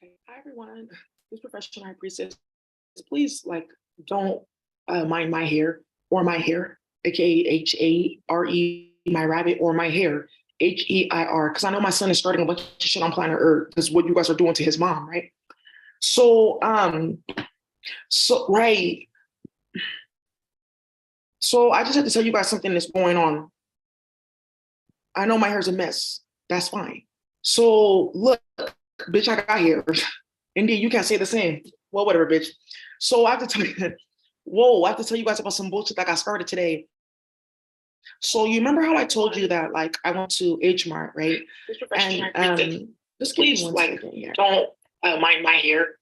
Okay, hi everyone. This professional high priestess, please don't mind my hair, aka Hare, my rabbit, or my hair, Heir, because I know my son is starting a bunch of shit on planet Earth because what you guys are doing to his mom, right? So so right. So I just have to tell you guys something that's going on. I know my hair's a mess. That's fine. So look, bitch, I got hair. Indeed, you can't say the same. Well, whatever, bitch. So I have to tell you, whoa, I have to tell you guys about some bullshit that got started today. So you remember how I told you that I went to H Mart, right? And just please don't mind my hair.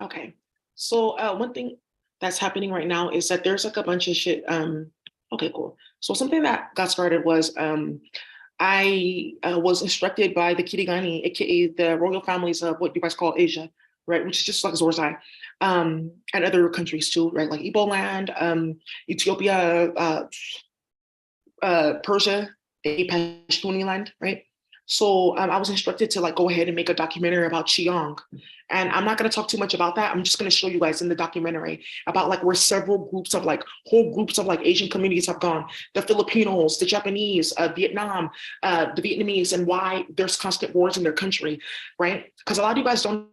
Okay. So one thing that's happening right now is that there's a bunch of shit. Okay, cool. So something that got started was I was instructed by the Kirigani, aka the royal families of what you guys call Asia, right? Which is just like Zorzai, and other countries too, right? Like Igbo land, Ethiopia, Persia, Pashtuni land, right? So I was instructed to go ahead and make a documentary about Cheong. And I'm not going to talk too much about that. I'm just going to show you guys in the documentary about where several groups of whole groups of Asian communities have gone. The Filipinos, the Japanese, Vietnam, the Vietnamese, and why there's constant wars in their country, right? Because a lot of you guys don't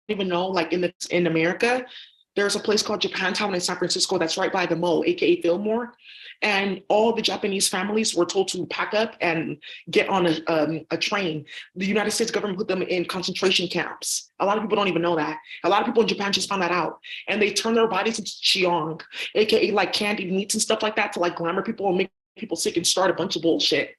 even know, in America, there's a place called Japantown in San Francisco that's right by the Mo, aka Fillmore. And all the Japanese families were told to pack up and get on a train. The United States government put them in concentration camps. A lot of people don't even know that. A lot of people in Japan just found that out. And they turn their bodies into Cheong, aka candied meats and stuff like that to glamour people and make people sick and start a bunch of bullshit.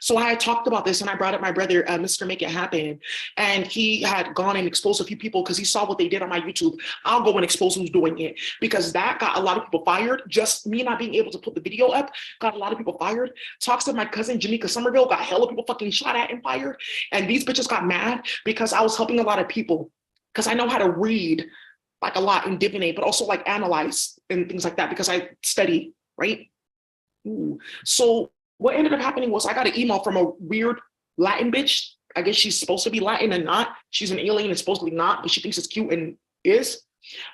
So I had talked about this and I brought up my brother, Mr. Make It Happen. And he had gone and exposed a few people because he saw what they did on my YouTube. I'll go and expose who's doing it because that got a lot of people fired. Just me not being able to put the video up got a lot of people fired. Talks of my cousin, Jamaica Somerville, got hella people fucking shot at and fired. And these bitches got mad because I was helping a lot of people because I know how to read a lot and divinate, but also analyze and things like that because I study, right? Ooh. So what ended up happening was I got an email from a weird Latin bitch. I guess she's supposed to be Latin and not. She's an alien and supposedly not, but she thinks it's cute and is.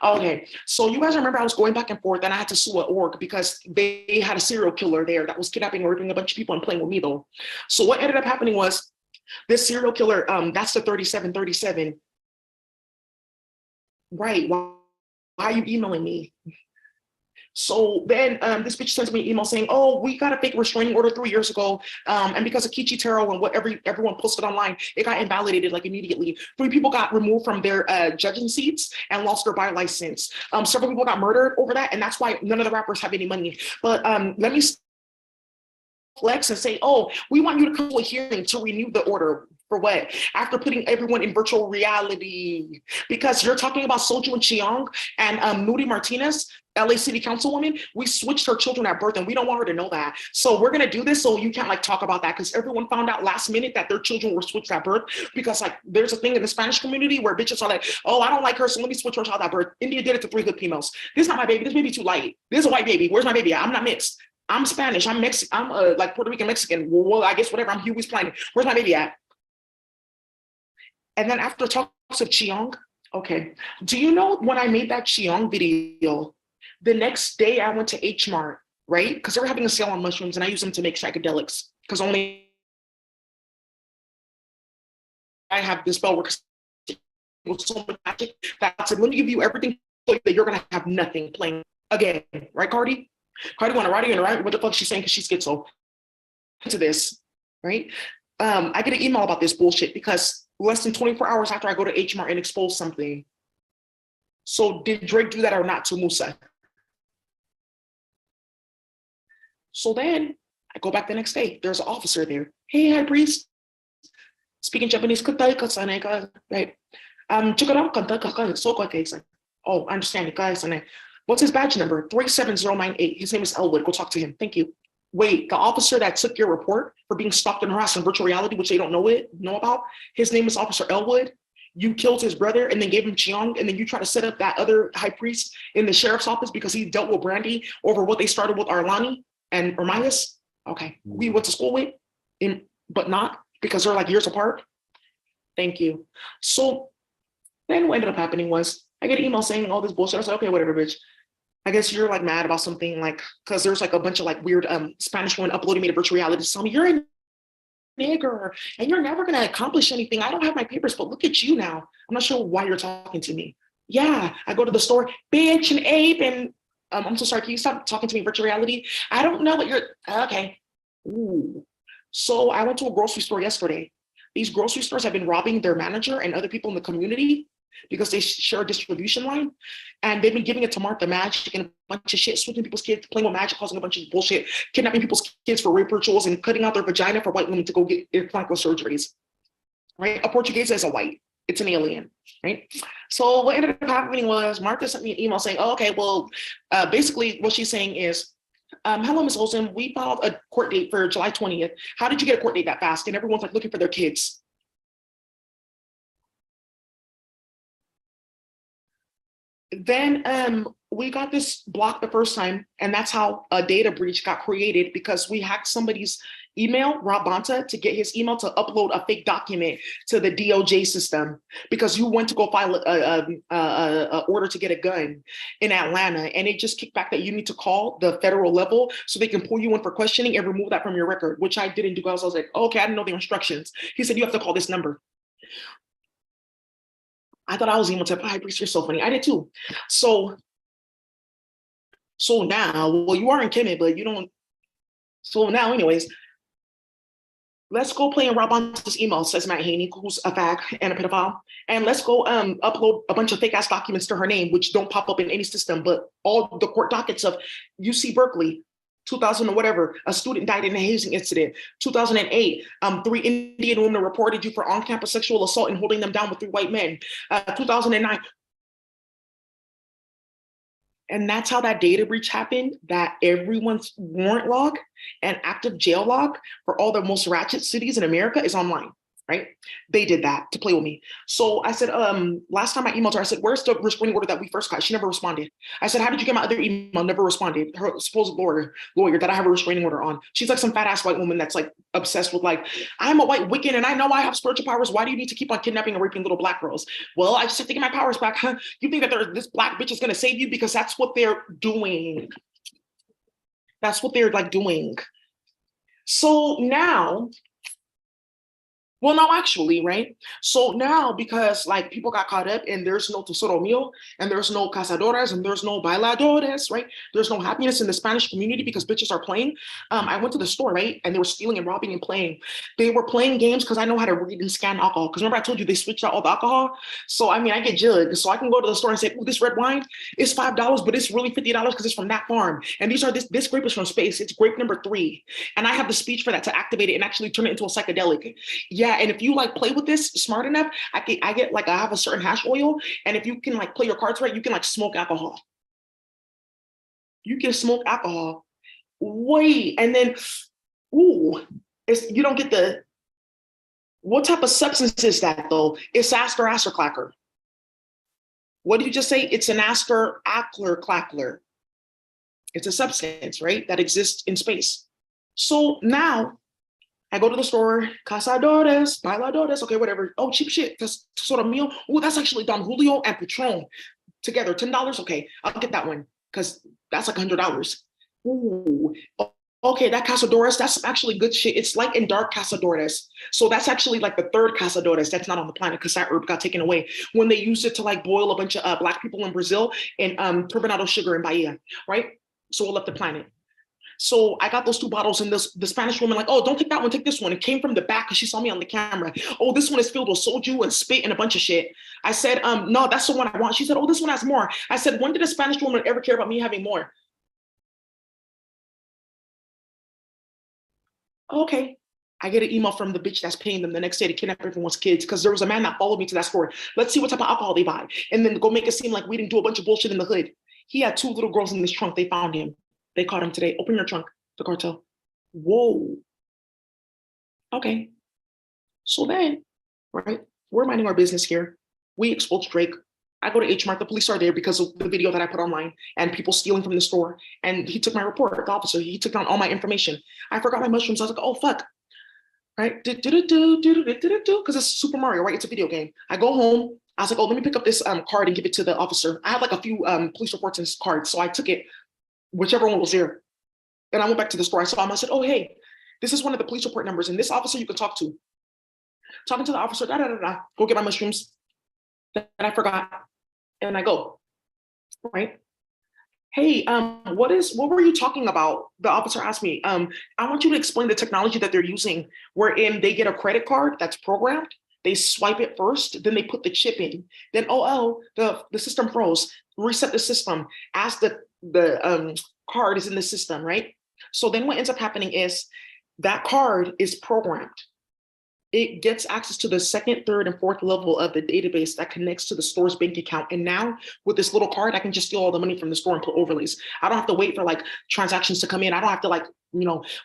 Okay, so you guys remember I was going back and forth and I had to sue an org because they had a serial killer there that was kidnapping and raping a bunch of people and playing with me though. So what ended up happening was this serial killer, that's the 3737. Right, why are you emailing me? So then this bitch sends me an email saying, oh, we got a fake restraining order 3 years ago. And because of Kichi Taro and what everyone posted online, it got invalidated immediately. 3 people got removed from their judging seats and lost their bar license. Several people got murdered over that. And that's why none of the rappers have any money. But let me flex and say, oh, we want you to come to a hearing to renew the order. For what? After putting everyone in virtual reality. Because you're talking about Soju and Cheong and Moody Martinez, LA City Councilwoman, we switched her children at birth and we don't want her to know that. So we're gonna do this so you can't talk about that because everyone found out last minute that their children were switched at birth because there's a thing in the Spanish community where bitches are oh, I don't like her, so let me switch her child at birth. India did it to 3 good females. This is not my baby, this baby too light. This is a white baby, where's my baby at? I'm not mixed. I'm Spanish, I'm Mexican, I'm Puerto Rican Mexican. Well, I guess whatever, I'm Huey's Planet. Where's my baby at? And then after talks of Cheong, okay, do you know when I made that Cheong video, the next day I went to H Mart, right? Because they were having a sale on mushrooms and I use them to make psychedelics because only I have this spell works with so much magic that I said, let me give you everything so that you're gonna have nothing playing again, right, Cardi? Cardi wanna write you right? What the fuck she's saying because she's schizo. To this, right? I get an email about this bullshit because less than 24 hours after I go to H Mart and expose something. So did Drake do that or not to Musa? So then I go back the next day. There's an officer there. Hey, high priest. Speaking Japanese, right? Oh, I understand, guys. What's his badge number? 37098. His name is Elwood. Go talk to him. Thank you. Wait, the officer that took your report for being stalked and harassed in virtual reality, which they don't know about, his name is Officer Elwood. You killed his brother and then gave him Cheong, and then you try to set up that other high priest in the sheriff's office because he dealt with Brandy over what they started with Arlani and Ermias. Okay, we went to school with him, but not. because they're like years apart. Thank you. So then what ended up happening was I get an email saying all this bullshit. I was like, okay, whatever, bitch. I guess you're like mad about something, like, because there's like a bunch of like weird Spanish women uploading me to virtual reality to tell me you're a nigger and you're never gonna accomplish anything. I don't have my papers, but look at you now. I'm not sure why you're talking to me. Yeah, I go to the store, bitch and ape, and I'm so sorry. Can you stop talking to me virtual reality? I don't know what you're. Okay. Ooh. So I went to a grocery store yesterday. These grocery stores have been robbing their manager and other people in the community because they share a distribution line, and they've been giving it to Martha Magic and a bunch of shit, switching people's kids, playing with magic, causing a bunch of bullshit, kidnapping people's kids for rape rituals, and cutting out their vagina for white women to go get implant surgeries. Right? A Portuguese is a white. It's an alien, right? So what ended up happening was Martha sent me an email saying, oh, okay, well, basically what she's saying is, hello, Ms. Olsen, we filed a court date for July 20th. How did you get a court date that fast? And everyone's like looking for their kids. Then we got this blocked the first time, and that's how a data breach got created, because we hacked somebody's email, Rob Bonta, to get his email to upload a fake document to the DOJ system, because you went to go file a order to get a gun in Atlanta, and it just kicked back that you need to call the federal level so they can pull you in for questioning and remove that from your record, which I didn't do because I was like, oh, okay, I didn't know the instructions. He said, you have to call this number. I thought I was able to, hi, Priest, you're so funny. I did too. So now, well, you are in Kemet, but you don't. So now, anyways, let's go play in Rob Bonta's email, says Matt Haney, who's a fag and a pedophile. And let's go upload a bunch of fake ass documents to her name, which don't pop up in any system, but all the court dockets of UC Berkeley, 2000 or whatever, a student died in a hazing incident. 2008, 3 Indian women reported you for on-campus sexual assault and holding them down with 3 white men. 2009. And that's how that data breach happened, that everyone's warrant log and active jail log for all the most ratchet cities in America is online. Right? They did that to play with me. So I said, last time I emailed her, I said, where's the restraining order that we first got? She never responded. I said, how did you get my other email? Never responded. Her supposed lawyer that I have a restraining order on. She's like some fat ass white woman that's like obsessed with like, I'm a white Wiccan and I know I have spiritual powers. Why do you need to keep on kidnapping and raping little black girls? Well, I just have to get my powers back. Huh? You think that this black bitch is going to save you? Because that's what they're doing. That's what they're like doing. So now, well, no, actually, right? So now, because like people got caught up and there's no tesoro mío and there's no cazadoras and there's no bailadores, right? There's no happiness in the Spanish community because bitches are playing. I went to the store, right? And they were stealing and robbing and playing. They were playing games because I know how to read and scan alcohol. Because remember I told you they switched out all the alcohol? So, I mean, I get jugged. So I can go to the store and say, oh, this red wine is $5, but it's really $50 because it's from that farm. And these are this grape is from space. It's grape number 3. And I have the speech for that to activate it and actually turn it into a psychedelic. Yeah, and if you like play with this smart enough, I get like I have a certain hash oil, and if you can like play your cards right, you can like smoke alcohol. You can smoke alcohol. Wait, and then, ooh, you don't get the. What type of substance is that though? It's aster clacker. What did you just say? It's an aster clacker. It's a substance, right, that exists in space. So now I go to the store, cazadores, bailadores, okay, whatever. Oh, cheap shit, that's sort of meal. Oh, that's actually Don Julio and Patron together, $10. Okay, I'll get that one because that's like $100. Ooh, okay, that cazadores, that's actually good shit. It's light and dark cazadores. So that's actually like the third cazadores that's not on the planet because that herb got taken away when they used it to like boil a bunch of black people in Brazil and turbinado sugar in Bahia, right? So it left the planet. So I got those 2 bottles, and the Spanish woman like, oh, don't take that one, take this one. It came from the back because she saw me on the camera. Oh, this one is filled with soju and spit and a bunch of shit. I said, no, that's the one I want. She said, oh, this one has more. I said, when did a Spanish woman ever care about me having more? Okay. I get an email from the bitch that's paying them the next day to kidnap everyone's kids because there was a man that followed me to that store. Let's see what type of alcohol they buy. And then go make it seem like we didn't do a bunch of bullshit in the hood. He had 2 little girls in this trunk. They found him. They caught him today. Open your trunk, the cartel. Whoa. Okay. So then, right, we're minding our business here. We expose Drake. I go to H Mart. The police are there because of the video that I put online and people stealing from the store. And he took my report, the officer. He took down all my information. I forgot my mushrooms. I was like, oh, fuck. right? Because it's Super Mario, right? It's a video game. I go home. I was like, oh, let me pick up this card and give it to the officer. I had like a few police reports and cards, so I took it, whichever one was there. And I went back to the store. I saw him. I said, oh, hey, this is one of the police report numbers, and this officer you can talk to. Talking to the officer, da da da da. Go get my mushrooms that I forgot, and I go, right? Hey, what were you talking about? The officer asked me. I want you to explain the technology that they're using, wherein they get a credit card that's programmed. They swipe it first, then they put the chip in. Then the system froze. Reset the system as the card is in the system, right? So then what ends up happening is that card is programmed. It gets access to the second, third, and fourth level of the database that connects to the store's bank account. And now with this little card, I can just steal all the money from the store and put overlays. I don't have to wait for like transactions to come in. I don't have to like,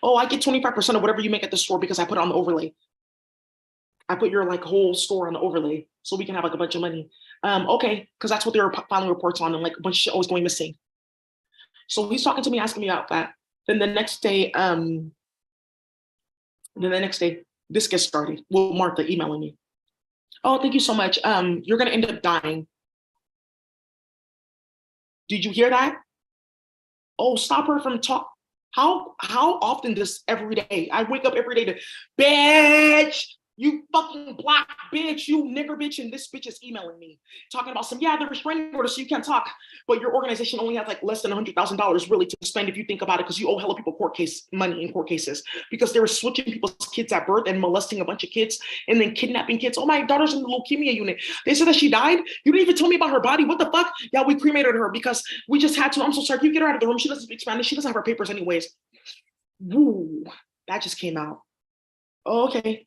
oh, I get 25% of whatever you make at the store because I put it on the overlay. I put your like whole store on the overlay so we can have like a bunch of money. Okay, because that's what they were filing reports on, and like a bunch of shit always going missing. So he's talking to me, asking me about that. Then the next day, this gets started. Well, Martha emailing me. Oh, thank you so much. You're gonna end up dying. Did you hear that? Oh, stop her from talk. How often does every day? I wake up every day to, bitch, you fucking black bitch, you nigger bitch, and this bitch is emailing me, talking about the restraining order, so you can't talk, but your organization only has like less than $100,000 really to spend if you think about it, because you owe hella people money in court cases, because they were switching people's kids at birth and molesting a bunch of kids and then kidnapping kids. Oh, my daughter's in the leukemia unit. They said that she died. You didn't even tell me about her body. What the fuck? Yeah, we cremated her because we just had to. I'm so sorry. Can you get her out of the room? She doesn't speak Spanish. She doesn't have her papers anyways. Woo, that just came out. Oh, okay.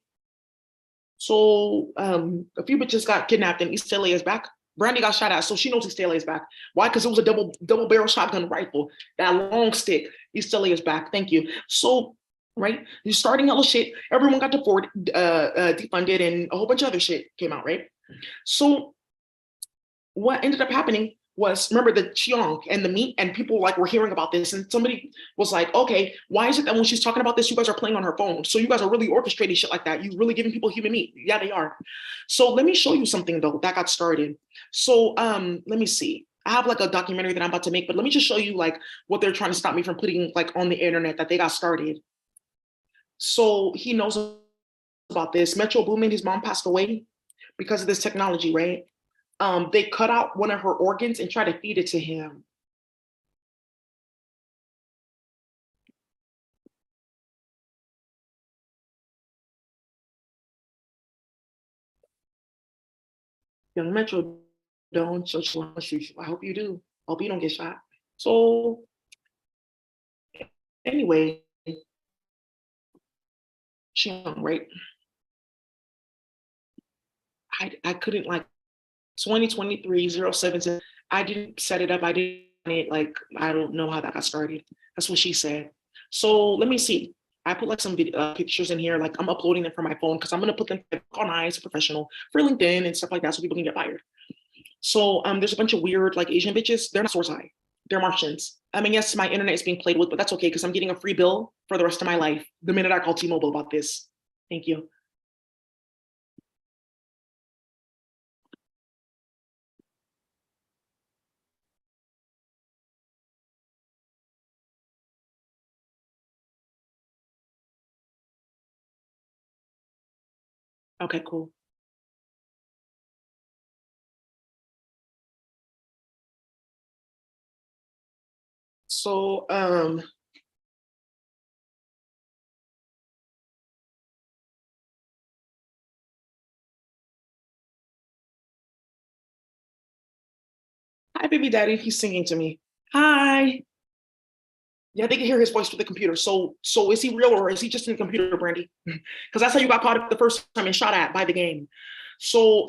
So a few bitches got kidnapped and East LA is back. Brandy got shot at, so she knows East LA is back. Why? Because it was a double barrel shotgun rifle, that long stick. East LA is back. Thank you. So, right, you're starting hella shit. Everyone got defunded, and a whole bunch of other shit came out, right? So what ended up happening was, remember the Cheong and the meat, and people like were hearing about this, and somebody was like, okay, why is it that when she's talking about this, you guys are playing on her phone? So you guys are really orchestrating shit like that. You really giving people human meat. Yeah, they are. So let me show you something though that got started. So let me see. I have like a documentary that I'm about to make, but let me just show you like what they're trying to stop me from putting like on the internet that they got started. So he knows about this. Metro Boomin, his mom passed away because of this technology, right? They cut out one of her organs and try to feed it to him. Young Metro, don't shoot you. I hope you do. I hope you don't get shot. So anyway, Cheong, right? I couldn't like 2023 07. I didn't set it up. I didn't like, I don't know how that got started. That's what she said. So let me see. I put like some pictures in here. Like I'm uploading them from my phone because I'm gonna put them on eyes professional for LinkedIn and stuff like that, so people can get fired. So there's a bunch of weird like Asian bitches. They're not source eye. They're Martians. I mean, yes, my internet is being played with, but that's okay because I'm getting a free bill for the rest of my life the minute I call T-Mobile about this. Thank you. Okay, cool. So hi, baby daddy. He's singing to me. Hi. Yeah, they can hear his voice through the computer. So is he real or is he just in the computer, Brandy? Because that's how you got caught up the first time and shot at by the game. So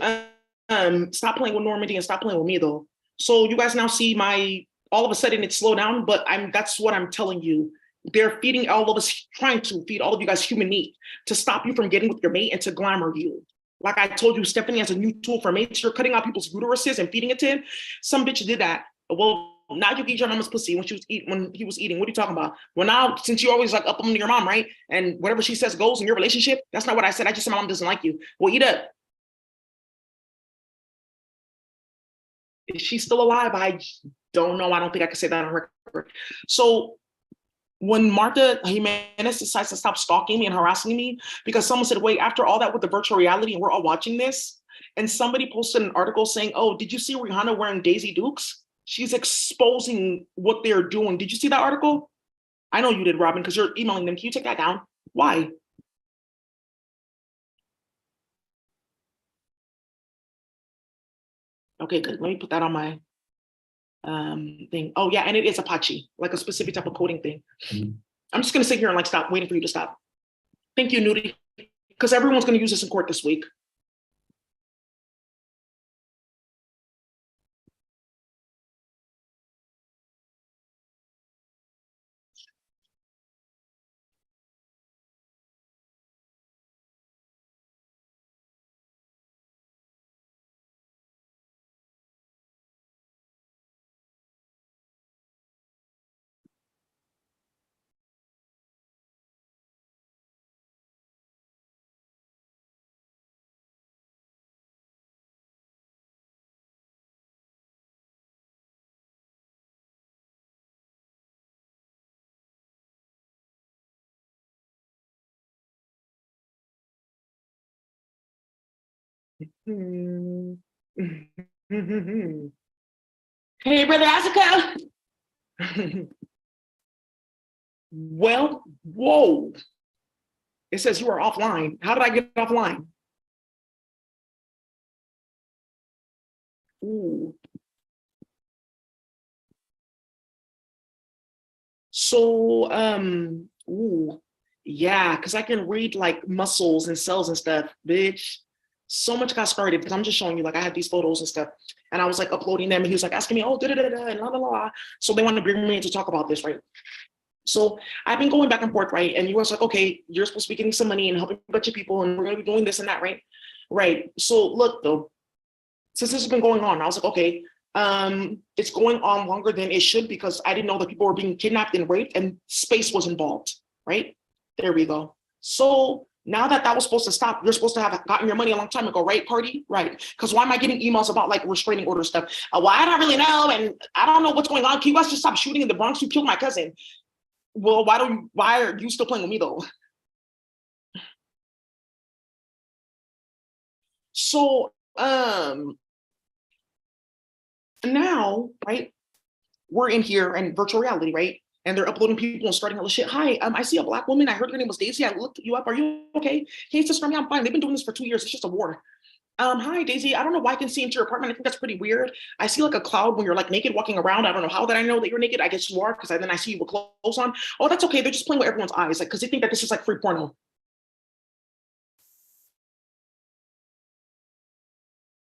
stop playing with Normandy and stop playing with me though. So you guys now see my, all of a sudden it's slowed down, but that's what I'm telling you. They're feeding all of us, trying to feed all of you guys human meat to stop you from getting with your mate and to glamour you. Like I told you, Stephanie has a new tool for mates. You're cutting out people's uteruses and feeding it to him. Some bitch did that. Well, now you eat your mama's pussy when he was eating. What are you talking about? Well, now since you always like up on your mom, right? And whatever she says goes in your relationship. That's not what I said. I just said my mom doesn't like you. Well, eat up. Is she still alive? I don't know. I don't think I can say that on record. So when Martha Jimenez decides to stop stalking me and harassing me, because someone said, wait, after all that with the virtual reality and we're all watching this, and somebody posted an article saying, oh, did you see Rihanna wearing Daisy Dukes? She's exposing what they're doing. Did you see that article? I know you did, Robin, because you're emailing them. Can you take that down? Why? Okay, good. Let me put that on my thing. Oh, yeah, and it is Apache, like a specific type of coding thing. Mm-hmm. I'm just going to sit here and like stop waiting for you to stop. Thank you, Nudie, because everyone's going to use this in court this week. Hey, brother Asuka. Well, whoa. It says you are offline. How did I get offline? Ooh. So, ooh, yeah, because I can read like muscles and cells and stuff, bitch. So much got started because I'm just showing you, like, I had these photos and stuff, and I was like uploading them, and he was like asking me, oh, da da da da, and la la la. So they want to bring me in to talk about this, right? So I've been going back and forth, right? And you was like, okay, you're supposed to be getting some money and helping a bunch of people, and we're gonna be doing this and that, right? Right. So look, though, since this has been going on, I was like, okay, it's going on longer than it should because I didn't know that people were being kidnapped and raped and space was involved, right? There we go. So now that that was supposed to stop, you're supposed to have gotten your money a long time ago, right, party? Right. Because why am I getting emails about like restraining order stuff? Well, I don't really know, and I don't know what's going on. Can you guys just stop shooting in the Bronx? You killed my cousin. Well, why are you still playing with me though? So now, right, we're in here and virtual reality, right? And they're uploading people and starting all the shit. Hi, I see a black woman. I heard her name was Daisy. I looked you up. Are you okay? Can you sister me? I'm fine. They've been doing this for 2 years. It's just a war. Hi, Daisy. I don't know why I can see into your apartment. I think that's pretty weird. I see like a cloud when you're like naked walking around. I don't know how that I know that you're naked. I guess you are because then I see you with clothes on. Oh, that's okay. They're just playing with everyone's eyes, like because they think that this is like free porno.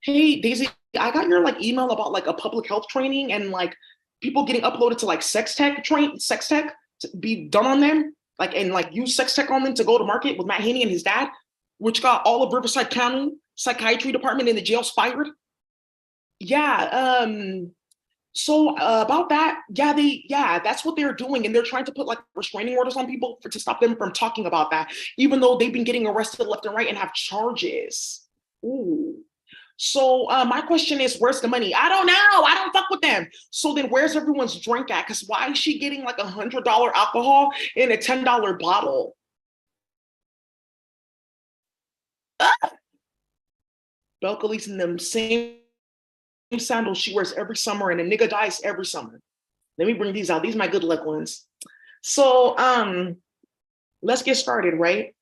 Hey, Daisy, I got your like email about like a public health training and like people getting uploaded to like sex tech to be done on them, like and like use sex tech on them to go to market with Matt Haney and his dad, which got all of Riverside County psychiatry department in the jails fired. Yeah, so about that, yeah, that's what they're doing, and they're trying to put like restraining orders on people to stop them from talking about that, even though they've been getting arrested left and right and have charges. Ooh. So my question is, where's the money? I don't know. I don't fuck with them. So then where's everyone's drink at? Because why is she getting like $100 alcohol in a $10 bottle? Belcalis in them same sandals she wears every summer and a nigga dies every summer. Let me bring these out. These are my good luck ones. So let's get started, right?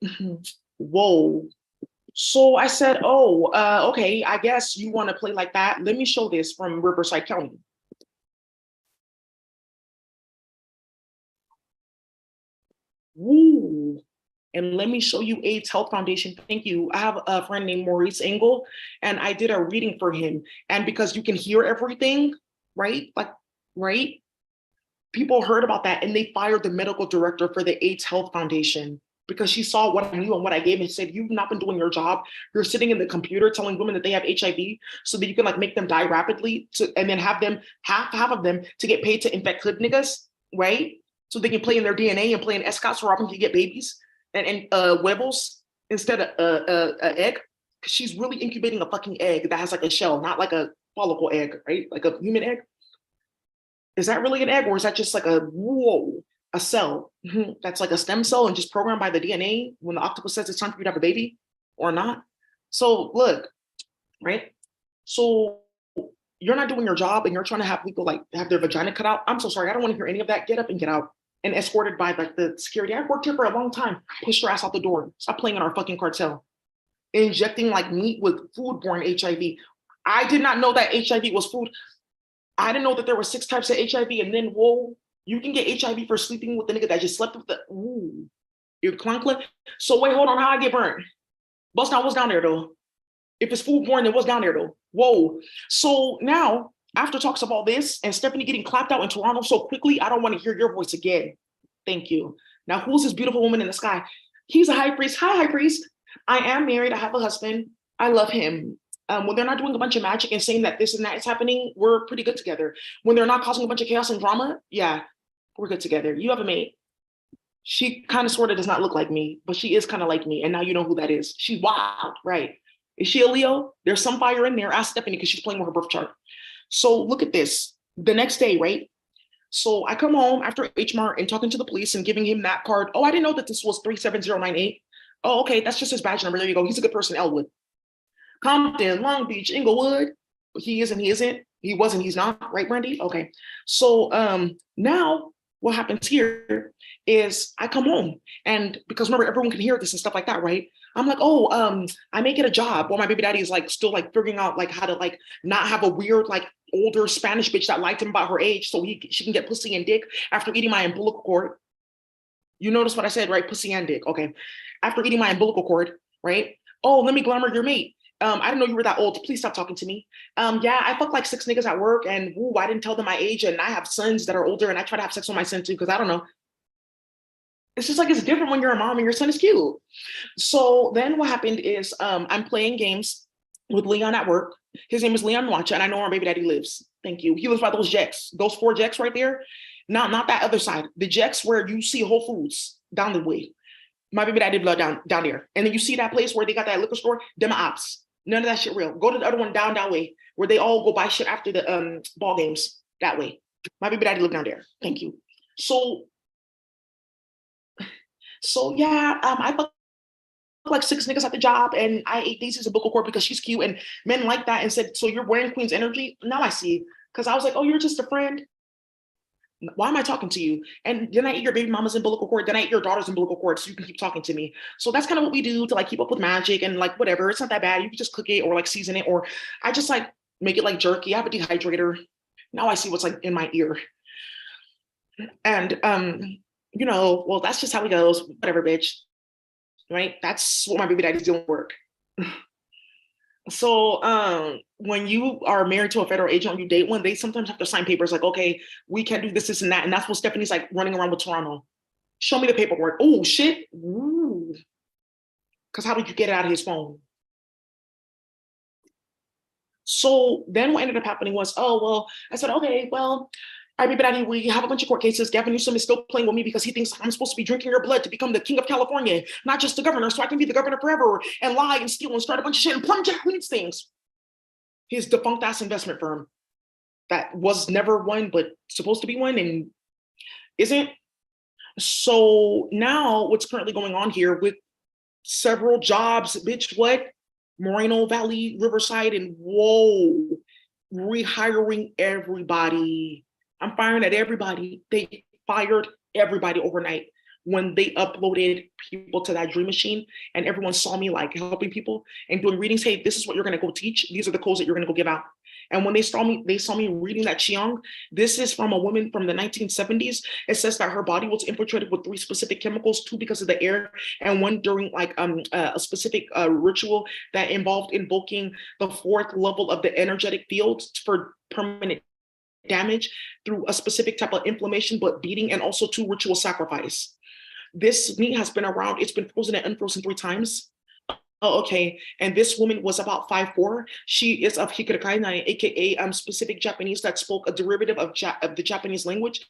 Whoa. So I said, oh, okay, I guess you want to play like that. Let me show this from Riverside County. Woo. And let me show you AIDS Health Foundation. Thank you. I have a friend named Maurice Engel, and I did a reading for him. And because you can hear everything, right? Like, right? People heard about that and they fired the medical director for the AIDS Health Foundation because she saw what I knew and what I gave and said, you've not been doing your job. You're sitting in the computer telling women that they have HIV so that you can like make them die rapidly and then have them, half of them to get paid to infect hood niggas, right? So they can play in their DNA and play in escorts so Robin can get babies and huevos instead of egg. Because she's really incubating a fucking egg that has like a shell, not like a follicle egg, right? Like a human egg. Is that really an egg, or is that just like a cell that's like a stem cell and just programmed by the DNA when the octopus says it's time for you to have a baby or not? So look, right? So you're not doing your job and you're trying to have people like have their vagina cut out. I'm so sorry. I don't want to hear any of that. Get up and get out. And escorted by like the security. I've worked here for a long time. Push your ass out the door. Stop playing in our fucking cartel. Injecting like meat with foodborne HIV. I did not know that HIV was food. I didn't know that there were 6 types of HIV. And then, whoa, you can get HIV for sleeping with the nigga that just slept with the, ooh, your clunklet. So wait, hold on, how I get burnt? Bust down, what's down there though? If it's foodborne, then what's down there though? Whoa. So now, after talks of all this and Stephanie getting clapped out in Toronto so quickly, I don't want to hear your voice again. Thank you. Now, who's this beautiful woman in the sky? He's a high priest. Hi, high priest. I am married. I have a husband. I love him. When they're not doing a bunch of magic and saying that this and that is happening, we're pretty good together. When they're not causing a bunch of chaos and drama, yeah, we're good together. You have a mate. She kind of sort of does not look like me, but she is kind of like me. And now you know who that is. She's wild, right? Is she a Leo? There's some fire in there. Ask Stephanie because she's playing with her birth chart. So look at this. The next day, right? So I come home after HMAR and talking to the police and giving him that card. Oh, I didn't know that this was 37098. Oh, okay, that's just his badge number. There you go. He's a good person, Elwood. Compton, Long Beach, Inglewood. He is and he isn't. He wasn't, he's not, right, Brandy? Okay. So now what happens here is I come home and because remember, everyone can hear this and stuff like that, right? I'm like, oh, I may get a job while my baby daddy is like still like figuring out like how to like not have a weird like older Spanish bitch that lied to him about her age so she can get pussy and dick after eating my umbilical cord. You notice what I said, right? Pussy and dick. Okay. After eating my umbilical cord, right? Oh, let me glamour your mate. I didn't know you were that old. Please stop talking to me. Yeah, I fucked like 6 niggas at work and ooh, I didn't tell them my age and I have sons that are older and I try to have sex with my son too because I don't know. It's just like it's different when you're a mom and your son is cute. So then what happened is I'm playing games with Leon at work. His name is Leon Watcha and I know where my baby daddy lives. Thank you. He lives by those jacks, those 4 jacks right there. Not that other side. The jacks where you see Whole Foods down the way. My baby daddy blood down there. And then you see that place where they got that liquor store, them ops. None of that shit real. Go to the other one down that way where they all go buy shit after the ball games that way. My baby daddy live down there. Thank you. So yeah, I fucked like 6 niggas at the job and I ate Daisy's umbilical cord because she's cute and men like that and said, so you're wearing Queen's energy? Now I see. Because I was like, oh, you're just a friend. Why am I talking to you? And then I eat your baby mama's umbilical cord. Then I eat your daughter's umbilical cord so you can keep talking to me. So that's kind of what we do to like keep up with magic and like whatever. It's not that bad. You can just cook it or like season it or I just like make it like jerky. I have a dehydrator. Now I see what's like in my ear. And you know, well, that's just how it goes. Whatever, bitch. Right? That's what my baby daddy's doing work. So when you are married to a federal agent or you date one, they sometimes have to sign papers like, okay, we can't do this, this, and that. And that's what Stephanie's like running around with Toronto. Show me the paperwork. Oh, shit. Because how did you get it out of his phone? So then what ended up happening was, oh, well, I said, okay, well, all right, baby daddy, we have a bunch of court cases. Gavin Newsom is still playing with me because he thinks I'm supposed to be drinking your blood to become the king of California, not just the governor, so I can be the governor forever and lie and steal and start a bunch of shit and plunge Jack Queen's things. His defunct ass investment firm that was never one, but supposed to be one and isn't. So now what's currently going on here with several jobs, bitch, what? Moreno Valley, Riverside, and whoa, rehiring everybody. I'm firing at everybody. They fired everybody overnight when they uploaded people to that dream machine and everyone saw me like helping people and doing readings. Hey, this is what you're going to go teach. These are the codes that you're going to go give out. And when they saw me reading that Cheong. This is from a woman from the 1970s. It says that her body was infiltrated with 3 specific chemicals, 2 because of the air, and 1 during like a specific ritual that involved invoking the 4th level of the energetic field for permanent damage through a specific type of inflammation, but beating, and also 2 ritual sacrifice. This meat has been around. It's been frozen and unfrozen 3 times. Oh, okay. And this woman was about 5'4". She is of Hikarikai, aka specific Japanese that spoke a derivative of the Japanese language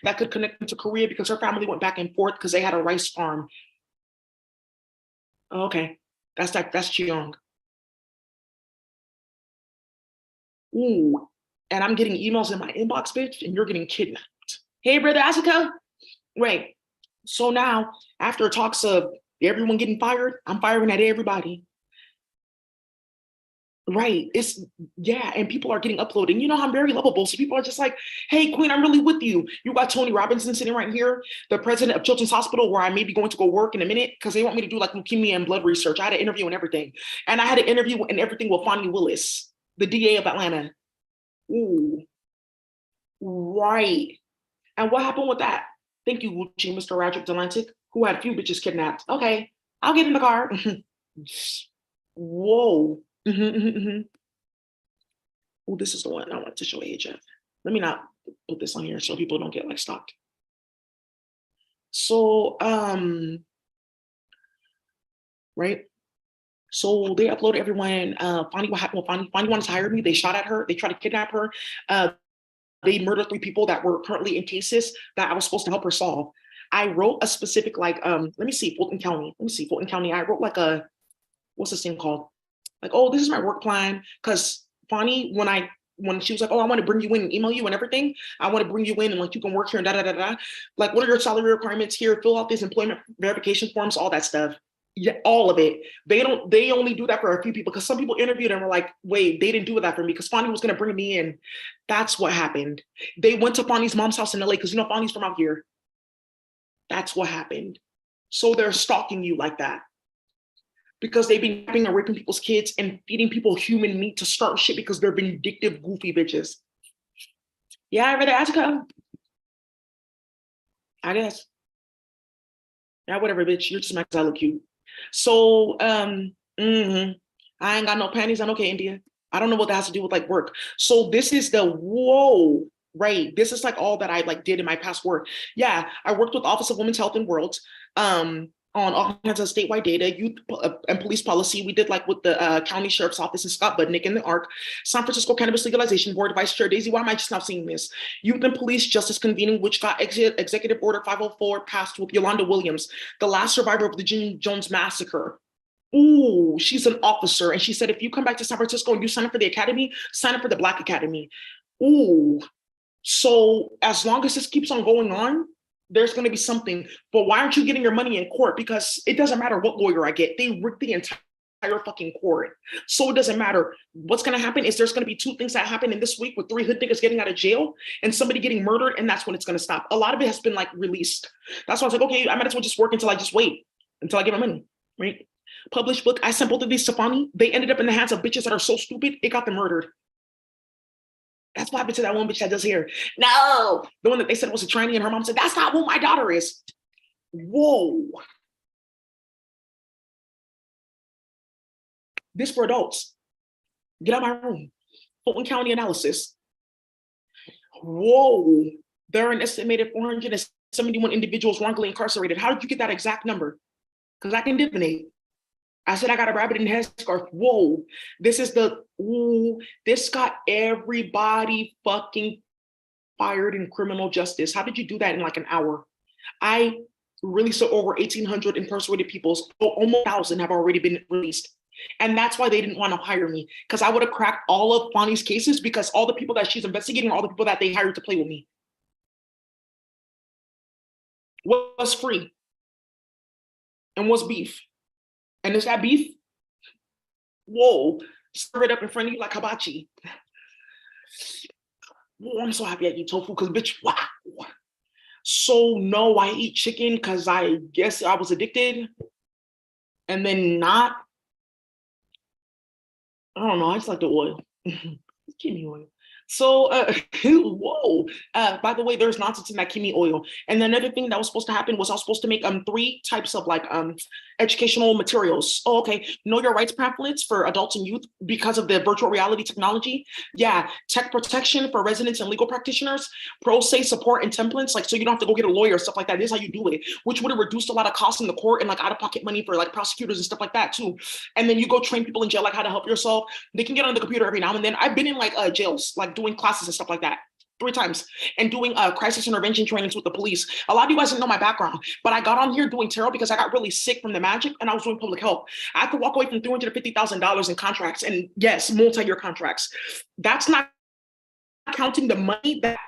that could connect them to Korea because her family went back and forth because they had a rice farm. Oh, okay. That's Cheong. Ooh. And I'm getting emails in my inbox, bitch, and you're getting kidnapped. Hey, brother Asuka. Right. So now, after talks of everyone getting fired, I'm firing at everybody. Right. It's yeah, and people are getting uploaded. You know, I'm very lovable. So people are just like, hey, Queen, I'm really with you. You got Tony Robinson sitting right here, the president of Children's Hospital, where I may be going to go work in a minute because they want me to do like leukemia and blood research. I had an interview and everything. And I had an interview and everything with Fonnie Willis, the DA of Atlanta. Ooh, right. And what happened with that? Thank you, Gucci, Mr. Roderick Delantic, who had a few bitches kidnapped. Okay, I'll get in the car. Whoa. Oh, this is the one I wanted to show AHF. Let me not put this on here so people don't get like stalked. So, right. So they uploaded everyone. Fonnie, what happened with Fonnie? Fonnie wanted to hire me. They shot at her. They tried to kidnap her. They murdered 3 people that were currently in cases that I was supposed to help her solve. I wrote a specific like let me see, Fulton County. Let me see, Fulton County. I wrote like a what's this thing called? Like, oh, this is my work plan. Because Fonnie, when she was like, oh, I want to bring you in and email you and everything. I want to bring you in and like you can work here and da da da da. Like, what are your salary requirements here? Fill out these employment verification forms, all that stuff. Yeah, all of it. They only do that for a few people because some people interviewed and were like, wait, they didn't do that for me because Fonnie was gonna bring me in. That's what happened. They went to Fonnie's mom's house in LA because you know Fonnie's from out here. That's what happened. So they're stalking you like that because they've been kidnapping and raping people's kids and feeding people human meat to start shit because they're vindictive, goofy bitches. Yeah, I read it. Attica. I guess. Yeah, whatever, bitch. You're just my I look cute. So, I ain't got no panties on. Okay, India. I don't know what that has to do with like work. So this is the whoa, right? This is like all that I like did in my past work. Yeah, I worked with Office of Women's Health and World. On all kinds of statewide data, youth and police policy. We did like with the county sheriff's office and Scott Budnick in the ARC, San Francisco Cannabis Legalization Board, Vice Chair Daisy. Why am I just not seeing this? Youth and Police Justice Convening, which got Executive Order 504 passed with Yolanda Williams, the last survivor of the Jim Jones massacre. Ooh, she's an officer. And she said, if you come back to San Francisco and you sign up for the academy, sign up for the Black Academy. Ooh, so as long as this keeps on going on, there's going to be something. But why aren't you getting your money in court? Because it doesn't matter what lawyer I get. They rigged the entire fucking court. So it doesn't matter. What's going to happen is there's going to be 2 things that happen in this week with 3 hood niggas getting out of jail and somebody getting murdered. And that's when it's going to stop. A lot of it has been like released. That's why I was like, okay, I might as well just work until I just wait until I get my money, right? Published book. I sent both of these to Fonnie. They ended up in the hands of bitches that are so stupid, it got them murdered. That's what happened to that one bitch that does hair. No, the one that they said was a tranny, and her mom said, that's not who my daughter is. Whoa. This for adults. Get out of my room. Fulton County analysis. Whoa. There are an estimated 471 individuals wrongly incarcerated. How did you get that exact number? Because I can divinate. I said I got a rabbit in the headscarf. Whoa, this is the, ooh, this got everybody fucking fired in criminal justice. How did you do that in like an hour? I released over 1,800 incarcerated people. Almost 1,000 have already been released. And that's why they didn't want to hire me because I would have cracked all of Bonnie's cases because all the people that she's investigating are all the people that they hired to play with me. What's free? And what's beef? And is that beef? Whoa, serve it up in front of you like hibachi. Whoa, I'm so happy I eat tofu because bitch, wow. So no, I eat chicken because I guess I was addicted. And then not. I don't know, I just like the oil. Give me oil. So, whoa. By the way, there's nonsense in that kimi oil. And then another thing that was supposed to happen was I was supposed to make three types of like educational materials. Oh, okay. Know your rights pamphlets for adults and youth because of the virtual reality technology. Yeah, tech protection for residents and legal practitioners, pro se support and templates, like so you don't have to go get a lawyer, stuff like that. This is how you do it, which would have reduced a lot of costs in the court and like out-of-pocket money for like prosecutors and stuff like that too. And then you go train people in jail like how to help yourself. They can get on the computer every now and then. I've been in like jails, like doing classes and stuff like that. 3 times and doing crisis intervention trainings with the police. A lot of you guys didn't know my background, but I got on here doing tarot because I got really sick from the magic and I was doing public health. I had to walk away from $350,000 in contracts and yes, multi-year contracts. That's not counting the money that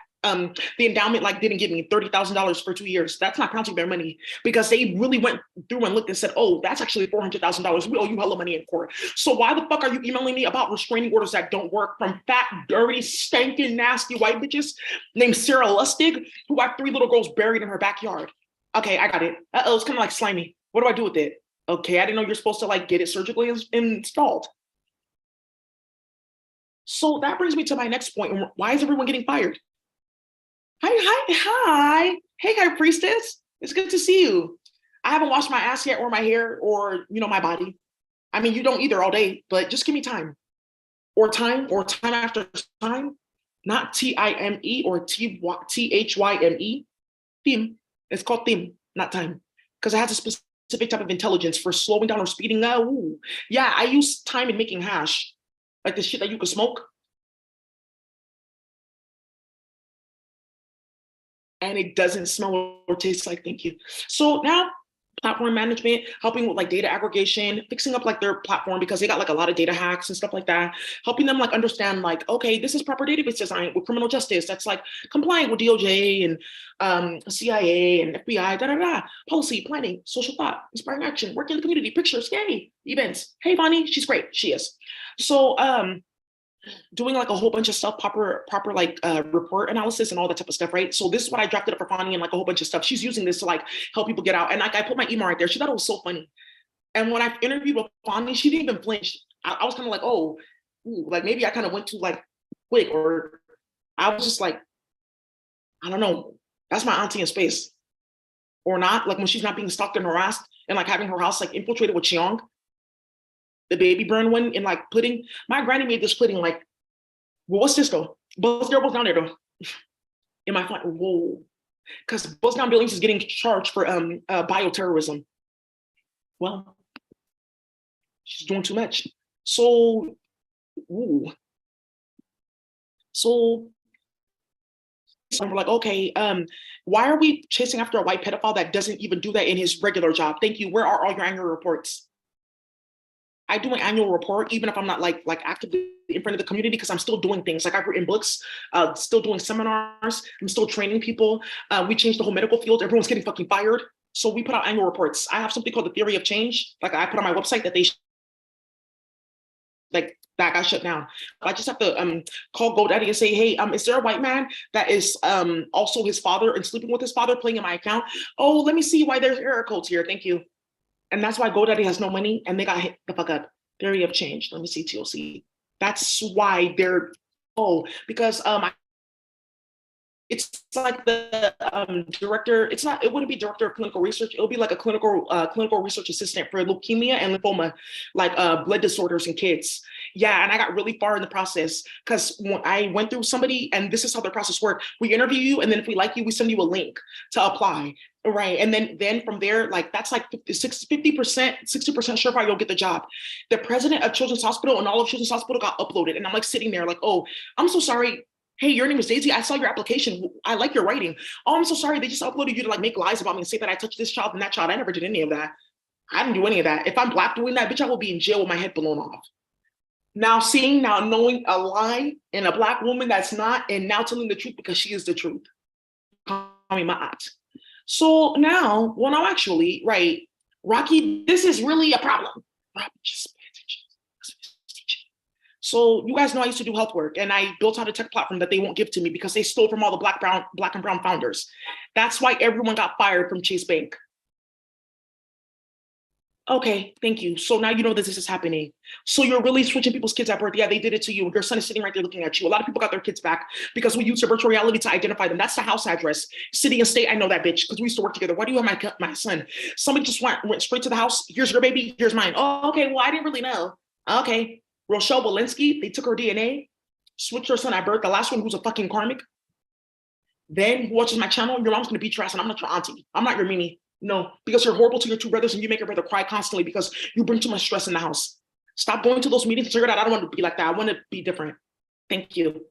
the endowment like didn't give me $30,000 for 2 years. That's not counting their money because they really went through and looked and said, "Oh, that's actually $400,000. We owe you hella money in court." So why the fuck are you emailing me about restraining orders that don't work from fat, dirty, stinking, nasty white bitches named Sarah Lustig who have 3 little girls buried in her backyard? Okay, I got it. It's kind of like slimy. What do I do with it? Okay, I didn't know you're supposed to like get it surgically installed. So that brings me to my next point. Why is everyone getting fired? Hi, hi, hi. Hey, High Priestess. It's good to see you. I haven't washed my ass yet or my hair or, my body. I mean, you don't either all day, but just give me time. Or time after time. Not Time or Thyme. Theme. It's called theme, not time. Because it has a specific type of intelligence for slowing down or speeding up. Ooh. Yeah, I use time in making hash. Like the shit that you can smoke. And it doesn't smell or taste like thank you. So now platform management, helping with like data aggregation, fixing up like their platform because they got like a lot of data hacks and stuff like that, helping them like understand like, okay, this is proper database design with criminal justice that's like compliant with DOJ and CIA and FBI, da da da, policy, planning, social thought, inspiring action, working in the community, pictures, yay, events. Hey, Bonnie, she's great, she is. So doing like a whole bunch of stuff, proper like report analysis and all that type of stuff, right? So this is what I drafted up for Fani and like a whole bunch of stuff. She's using this to like help people get out. And like I put my email right there. She thought it was so funny. And when I interviewed with Fani, she didn't even flinch. I was kind of like, oh, ooh, like maybe I kind of went too like quick, or I was just like, I don't know. That's my auntie in space, or not. Like when she's not being stalked and harassed, and like having her house like infiltrated with Cheong, the baby burn one, and like pudding. My granny made this pudding like, well, what's this though? Buzz there, down there though. In my flat, whoa, because Buzz Down Billings is getting charged for bioterrorism. Well, she's doing too much. So, ooh. So we're like, okay, why are we chasing after a white pedophile that doesn't even do that in his regular job? Thank you. Where are all your annual reports? I do an annual report, even if I'm not like actively in front of the community, because I'm still doing things. Like I've written books, still doing seminars. I'm still training people. We changed the whole medical field. Everyone's getting fucking fired. So we put out annual reports. I have something called the theory of change. Like I put on my website that they like that got shut down. I just have to call GoDaddy and say, hey, is there a white man that is also his father and sleeping with his father playing in my account? Oh, let me see why there's error codes here. Thank you. And that's why GoDaddy has no money and they got hit the fuck up. Theory of change. Let me see TLC. That's why they're because it's like the director. It's not. It wouldn't be director of clinical research. It'll be like a clinical research assistant for leukemia and lymphoma, like blood disorders in kids. Yeah, and I got really far in the process because when I went through somebody, and this is how the process worked. We interview you, and then if we like you, we send you a link to apply. Right. And then from there, like that's like 50%, 60% sure you'll get the job. The president of Children's Hospital and all of Children's Hospital got uploaded. And I'm like sitting there like, oh, I'm so sorry. Hey, your name is Daisy. I saw your application. I like your writing. Oh, I'm so sorry. They just uploaded you to like make lies about me and say that I touched this child and that child. I never did any of that. I didn't do any of that. If I'm Black doing that, bitch, I will be in jail with my head blown off. Now knowing a lie and a Black woman that's not, and now telling the truth because she is the truth. Call me my aunt. So now, well, no, actually, right, Rocky, this is really a problem. Just pay attention. So you guys know I used to do health work, and I built out a tech platform that they won't give to me because they stole from all the Black and brown founders. That's why everyone got fired from Chase Bank. Okay, thank you. So now you know that this is happening. So you're really switching people's kids at birth. Yeah, they did it to you. Your son is sitting right there looking at you. A lot of people got their kids back because we use your virtual reality to identify them. That's the house address, city and state. I know that bitch because we used to work together. Why do you have my son? Somebody just went straight to the house. Here's your baby. Here's mine. Oh, okay. Well, I didn't really know. Okay, Rochelle Walensky. They took her DNA, switched her son at birth. The last one who's a fucking karmic. Then who watches my channel? Your mom's gonna beat your ass, and I'm not your auntie. I'm not your Mimi. No, because you're horrible to your two brothers and you make your brother cry constantly because you bring too much stress in the house. Stop going to those meetings and figure out I don't want to be like that. I want to be different. Thank you.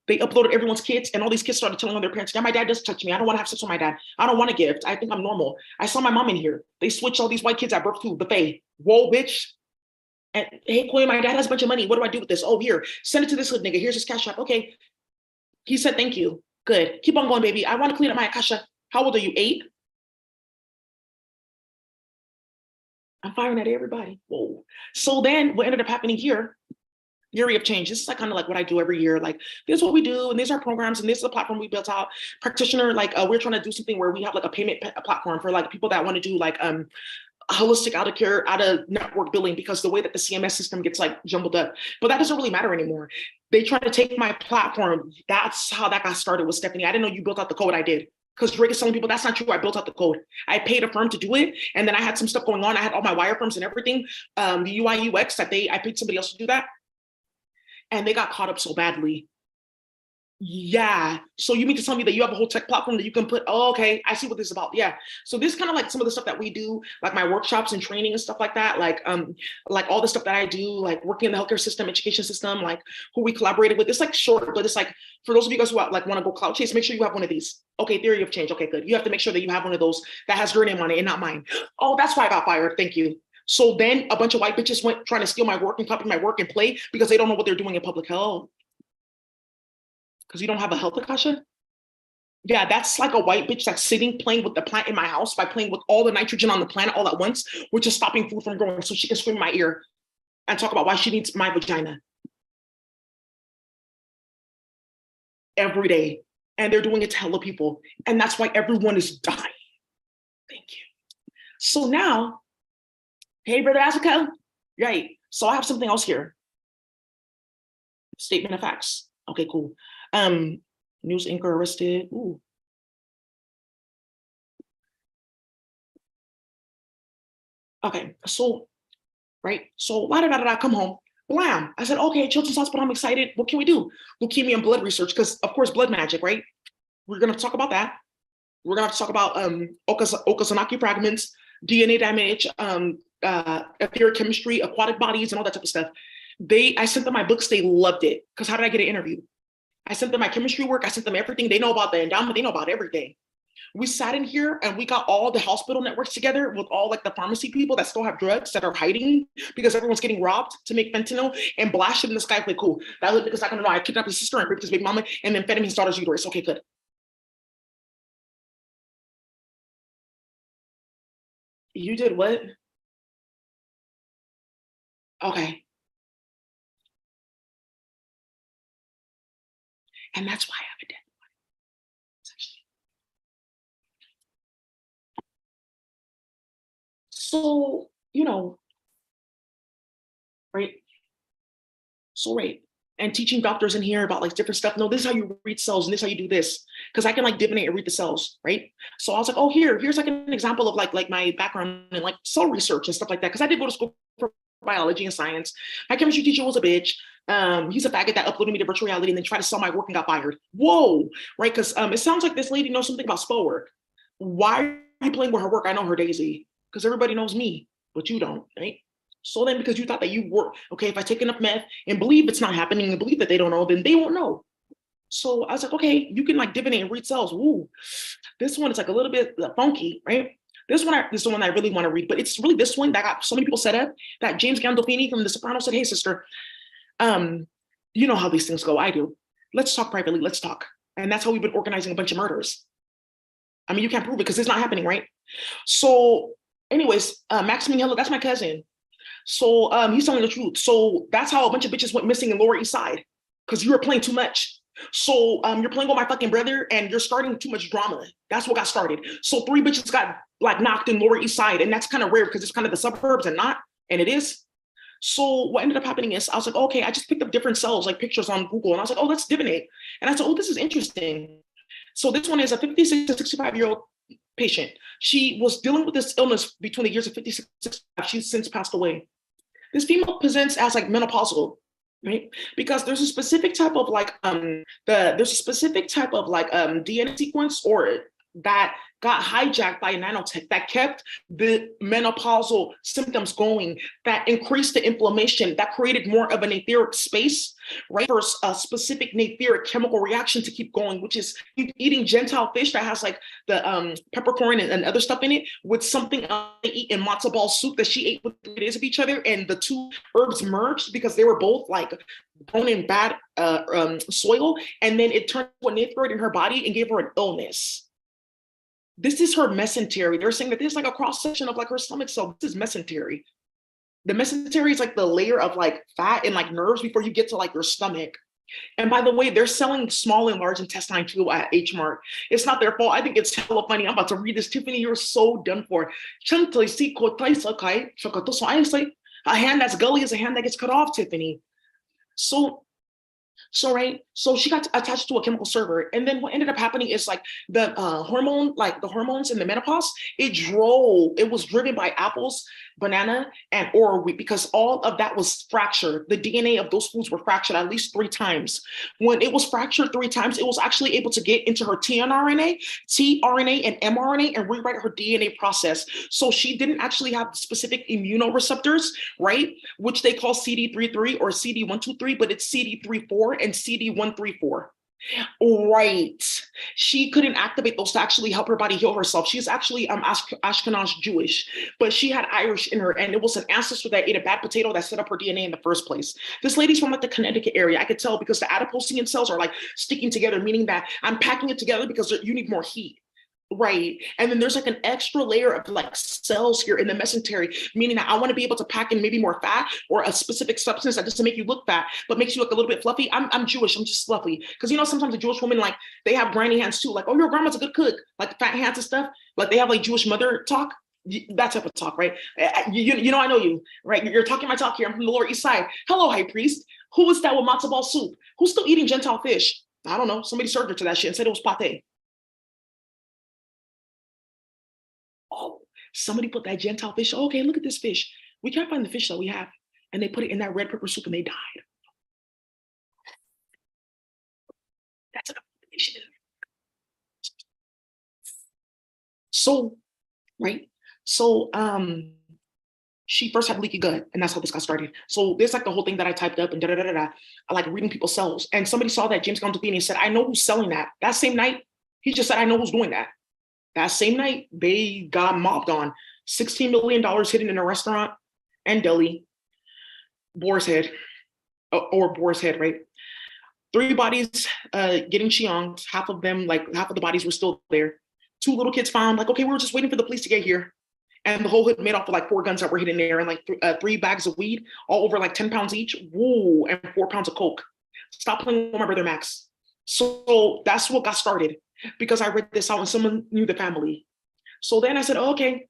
They uploaded everyone's kids, and all these kids started telling their parents, yeah, my dad does touch me. I don't want to have sex with my dad. I don't want a gift. I think I'm normal. I saw my mom in here. They switched all these white kids at birth to the Fae. Whoa, bitch. And hey, Queen, my dad has a bunch of money. What do I do with this? Oh, here, send it to this hood nigga. Here's his cash app. Okay. He said, thank you. Good. Keep on going, baby. I want to clean up my akasha. How old are you? 8? I'm firing at everybody. Whoa. So then what ended up happening here, theory of change. This is like kind of like what I do every year. Like, this is what we do, and these are programs, and this is the platform we built out. Practitioner, like we're trying to do something where we have like a payment platform for like people that want to do like holistic out of care, out of network billing, because the way that the CMS system gets like jumbled up. But that doesn't really matter anymore. They try to take my platform. That's how that got started with Stephanie. I didn't know you built out the code. I did. Because Drake is telling people that's not true. I built out the code. I paid a firm to do it. And then I had some stuff going on. I had all my wireframes and everything. The UI UX that I paid somebody else to do that. And they got caught up so badly. Yeah. So you mean to tell me that you have a whole tech platform that you can put, oh, okay, I see what this is about. Yeah. So this is kind of like some of the stuff that we do, like my workshops and training and stuff like that. Like all the stuff that I do, like working in the healthcare system, education system, like who we collaborated with. It's like short, but it's like for those of you guys who like want to go cloud chase, make sure you have one of these. Okay, theory of change. Okay, good. You have to make sure that you have one of those that has your name on it and not mine. Oh, that's why I got fired. Thank you. So then a bunch of white bitches went trying to steal my work and copy my work and play because they don't know what they're doing in public health. Because you don't have a health akasha? Yeah, that's like a white bitch that's sitting playing with the plant in my house by playing with all the nitrogen on the planet all at once, which is stopping food from growing so she can scream in my ear and talk about why she needs my vagina every day. And they're doing it to hella people. And that's why everyone is dying. Thank you. So now, hey, Brother Africa. Right. So I have something else here. Statement of facts. Okay, cool. News anchor arrested. Ooh. Okay, so right, so la da da da, come home. Blam! I said, okay, Children's Hospital. I'm excited. What can we do? Leukemia and blood research, because of course, blood magic, right? We're gonna talk about that. We're gonna have to talk about Okazanaki fragments, DNA damage, etheric chemistry, aquatic bodies, and all that type of stuff. I sent them my books. They loved it. Because how did I get an interview? I sent them my chemistry work. I sent them everything. They know about the endowment. They know about everything. We sat in here and we got all the hospital networks together with all like the pharmacy people that still have drugs that are hiding because everyone's getting robbed to make fentanyl and blast it in the sky. Like, cool. That was because I don't know. I kidnapped his sister and raped his big mama and then fed him his daughter's uterus. Okay, good. You did what? Okay. And that's why I have a debt. So, right? So, right. And teaching doctors in here about like different stuff. No, this is how you read cells and this is how you do this. Because I can like divinate and read the cells, right? So I was like, oh, here's like an example of like my background in like cell research and stuff like that. Because I did go to school for biology and science. My chemistry teacher was a bitch. He's a faggot that uploaded me to virtual reality and then tried to sell my work and got fired. Whoa, right? Because it sounds like this lady knows something about spell work. Why are you playing with her work? I know her, Daisy, because everybody knows me, but you don't, right? So then because you thought that you were, okay, if I take enough meth and believe it's not happening and believe that they don't know, then they won't know. So I was like, okay, you can like divinate and read cells. Ooh, this one is like a little bit funky, right? This is the one I really want to read, but it's really this one that got so many people set up that James Gandolfini from The Sopranos said, hey, sister, you know how these things go. I do. Let's talk privately. Let's talk. And that's how we've been organizing a bunch of murders. I mean, you can't prove it because it's not happening, right? So anyways, Maximilian Heller, that's my cousin. So he's telling the truth. So that's how a bunch of bitches went missing in Lower East Side because you were playing too much. So you're playing with my fucking brother and you're starting too much drama. That's what got started. So 3 bitches got like knocked in Lower East Side, and that's kind of rare because it's kind of the suburbs and not, and it is. So what ended up happening is I was like, okay, I just picked up different cells, like pictures on Google, and I was like, oh, let's divinate. And I said, oh, this is interesting. So this one is a 56 to 65-year-old patient. She was dealing with this illness between the years of 56 and 65. She's since passed away. This female presents as like menopausal, right? Because there's a specific type of like there's a specific type of like DNA sequence or that got hijacked by a nanotech that kept the menopausal symptoms going, that increased the inflammation, that created more of an etheric space, right? For a specific etheric chemical reaction to keep going, which is eating Gentile fish that has like the peppercorn and other stuff in it with something they eat in matzo ball soup that she ate with 3 days of each other. And the two herbs merged because they were both like grown in bad soil. And then it turned to a nephroid in her body and gave her an illness. This is her mesentery. They're saying that there's like a cross section of like her stomach cell. This is mesentery. The mesentery is like the layer of like fat and like nerves before you get to like your stomach. And by the way, they're selling small and large intestine too at H Mart. It's not their fault. I think it's hella funny. I'm about to read this. Tiffany, you're so done for. A hand that's gully is a hand that gets cut off, Tiffany. So right, so she got attached to a chemical server, and then what ended up happening is like the hormones in the menopause, it was driven by apples, banana, and or wheat, because all of that was fractured. The DNA of those foods were fractured at least 3 times. When it was fractured 3 times, it was actually able to get into her tRNA, and mRNA and rewrite her DNA process. So she didn't actually have specific immunoreceptors, right? Which they call CD33 or CD123, but it's CD34 and CD134. Right. She couldn't activate those to actually help her body heal herself. She's actually Ashkenaz Jewish, but she had Irish in her, and it was an ancestor that ate a bad potato that set up her DNA in the first place. This lady's from like the Connecticut area. I could tell because the adipocene cells are like sticking together, meaning that I'm packing it together because you need more heat. Right. And then there's like an extra layer of like cells here in the mesentery, meaning that I want to be able to pack in maybe more fat or a specific substance that doesn't make you look fat, but makes you look a little bit fluffy. I'm Jewish. I'm just fluffy. Because, you know, sometimes the Jewish women, like, they have briny hands too. Like, oh, your grandma's a good cook. Like fat hands and stuff. Like they have like Jewish mother talk. That type of talk, right? You know, I know you, right? You're talking my talk here. I'm from the Lower East Side. Hello, high priest. Who was that with matzo ball soup? Who's still eating Gentile fish? I don't know. Somebody served her to that shit and said it was pate. Oh, somebody put that Gentile fish. Oh, okay, look at this fish. We can't find the fish that we have. And they put it in that red pepper soup and they died. That's an abomination. So, right? So, she first had leaky gut, and that's how this got started. So there's like the whole thing that I typed up and da da da da da. I like reading people's cells. And somebody saw that James Gandolfini and said, I know who's selling that. That same night, he just said, I know who's doing that. That same night, they got mobbed on. $16 million hidden in a restaurant and deli. Boar's Head, or Boar's Head, right? 3 bodies getting Cheong. Half of the bodies were still there. 2 little kids found, like, okay, we were just waiting for the police to get here. And the whole hood made off with like 4 guns that were hidden there and like 3 bags of weed, all over like 10 pounds each. Woo, and 4 pounds of coke. Stop playing with my brother Max. So that's what got started, because I read this out and someone knew the family. So then I said, oh, okay.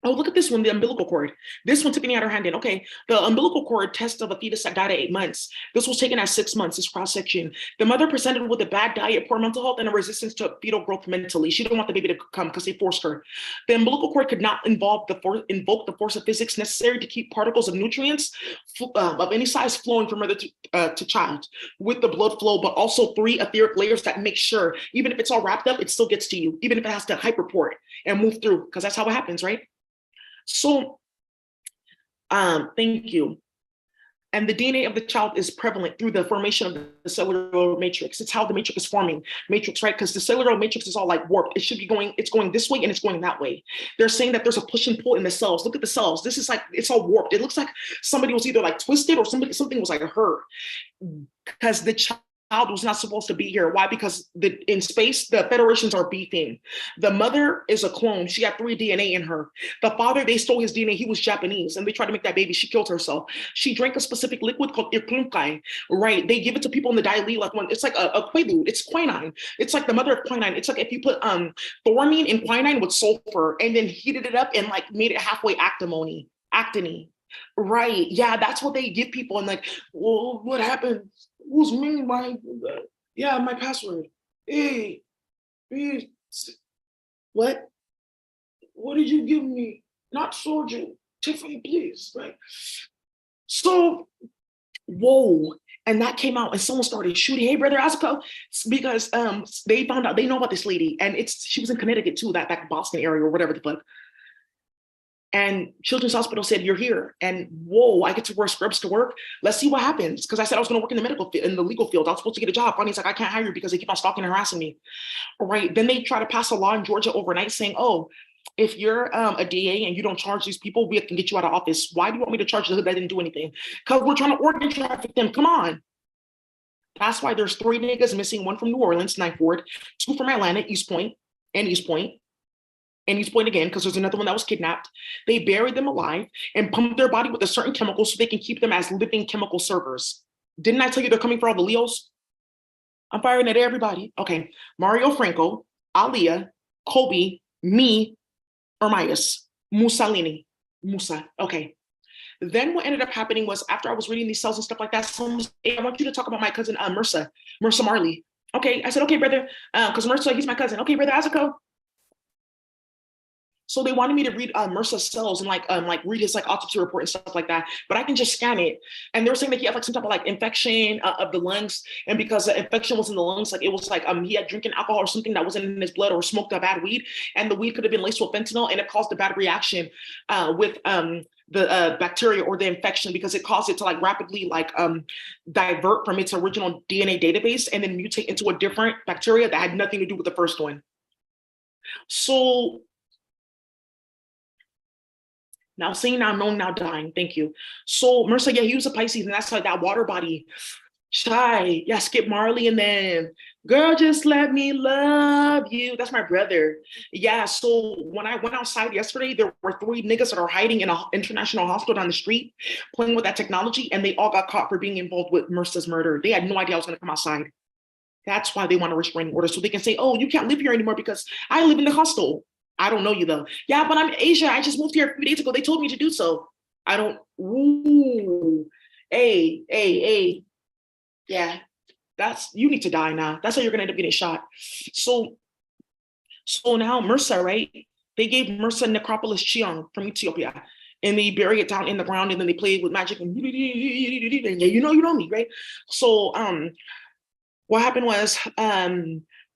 Oh, look at this one, the umbilical cord. This one Tiffany had her hand in. Okay, the umbilical cord test of a fetus that died at 8 months. This was taken at 6 months, this cross-section. The mother presented with a bad diet, poor mental health, and a resistance to fetal growth mentally. She didn't want the baby to come because they forced her. The umbilical cord could not invoke the force of physics necessary to keep particles of nutrients of any size flowing from mother to child with the blood flow, but also 3 etheric layers that make sure, even if it's all wrapped up, it still gets to you, even if it has to hyperport and move through, because that's how it happens, right? So, thank you. And the DNA of the child is prevalent through the formation of the cellular matrix. It's how the matrix is forming, right? Because the cellular matrix is all like warped. It should be going, it's going this way and it's going that way. They're saying that there's a push and pull in the cells. Look at the cells. This is like, it's all warped. It looks like somebody was either like twisted or something was like hurt. Because the child child was not supposed to be here. Why? Because in space, the federations are beefing. The mother is a clone. She had 3 DNA in her. The father, they stole his DNA. He was Japanese, and they tried to make that baby. She killed herself. She drank a specific liquid called irkunkai, right? They give it to people in the dialy, like when it's like a quaalude. It's quinine. It's like the mother of quinine. It's like if you put thoramine in quinine with sulfur and then heated it up and like made it halfway actiny. Right. Yeah, that's what they give people. And like, well, what happened? Who's me? My password. Hey, what? What did you give me? Not soldier. Tiffany, please. Right. So, whoa. And that came out and someone started shooting, hey, brother Asuko, because they found out, they know about this lady. And she was in Connecticut too, that Boston area or whatever the fuck. And Children's Hospital said, you're here. And whoa, I get to wear scrubs to work. Let's see what happens. Because I said I was going to work in the medical field, in the legal field. I was supposed to get a job. Funny, it's like, I can't hire you because they keep on stalking and harassing me. All right. Then they try to pass a law in Georgia overnight saying, oh, if you're a DA and you don't charge these people, we can get you out of office. Why do you want me to charge the hood that didn't do anything? Because we're trying to organ traffic them. Come on. That's why there's 3 niggas missing, 1 from New Orleans, Ninth Ward, 2 from Atlanta, East Point, and East Point again, because there's another one that was kidnapped. They buried them alive and pumped their body with a certain chemical so they can keep them as living chemical servers. Didn't I tell you they're coming for all the Leos? I'm firing at everybody. Okay. Mario Franco, Aaliyah, Kobe, me, Ermias, Mussolini. Musa. Okay. Then what ended up happening was after I was reading these cells and stuff like that, someone was, hey, I want you to talk about my cousin, Mersa Marley. Okay. I said, okay, brother. Because Mersa, he's my cousin. Okay, brother Azuko. So they wanted me to read Mercer's cells and like read his like autopsy report and stuff like that, but I can just scan it. And they were saying that he had like some type of like infection of the lungs, and because the infection was in the lungs, like it was like he had drinking alcohol or something that wasn't in his blood or smoked a bad weed, and the weed could have been laced with fentanyl, and it caused a bad reaction with the bacteria or the infection, because it caused it to like rapidly like divert from its original DNA database and then mutate into a different bacteria that had nothing to do with the first one. So now seeing, now known, now dying. Thank you. So Mercer, yeah, he was a Pisces, and that's like that water body. Shy, yeah, Skip Marley, and then girl, just let me love you. That's my brother. Yeah. So when I went outside yesterday, there were 3 niggas that are hiding in an international hospital down the street, playing with that technology, and they all got caught for being involved with Mercer's murder. They had no idea I was going to come outside. That's why they want a restraining order, so they can say, "Oh, you can't live here anymore because I live in the hostel." I don't know you though. Yeah, but I'm Asia. I just moved here a few days ago. They told me to do so. I don't. Ooh, hey. Yeah, you need to die now. That's how you're gonna end up getting shot. So now Mercer, right? They gave Mercer necropolis Cheong from Ethiopia, and they bury it down in the ground, and then they play with magic and yeah, you know me, right? So what happened was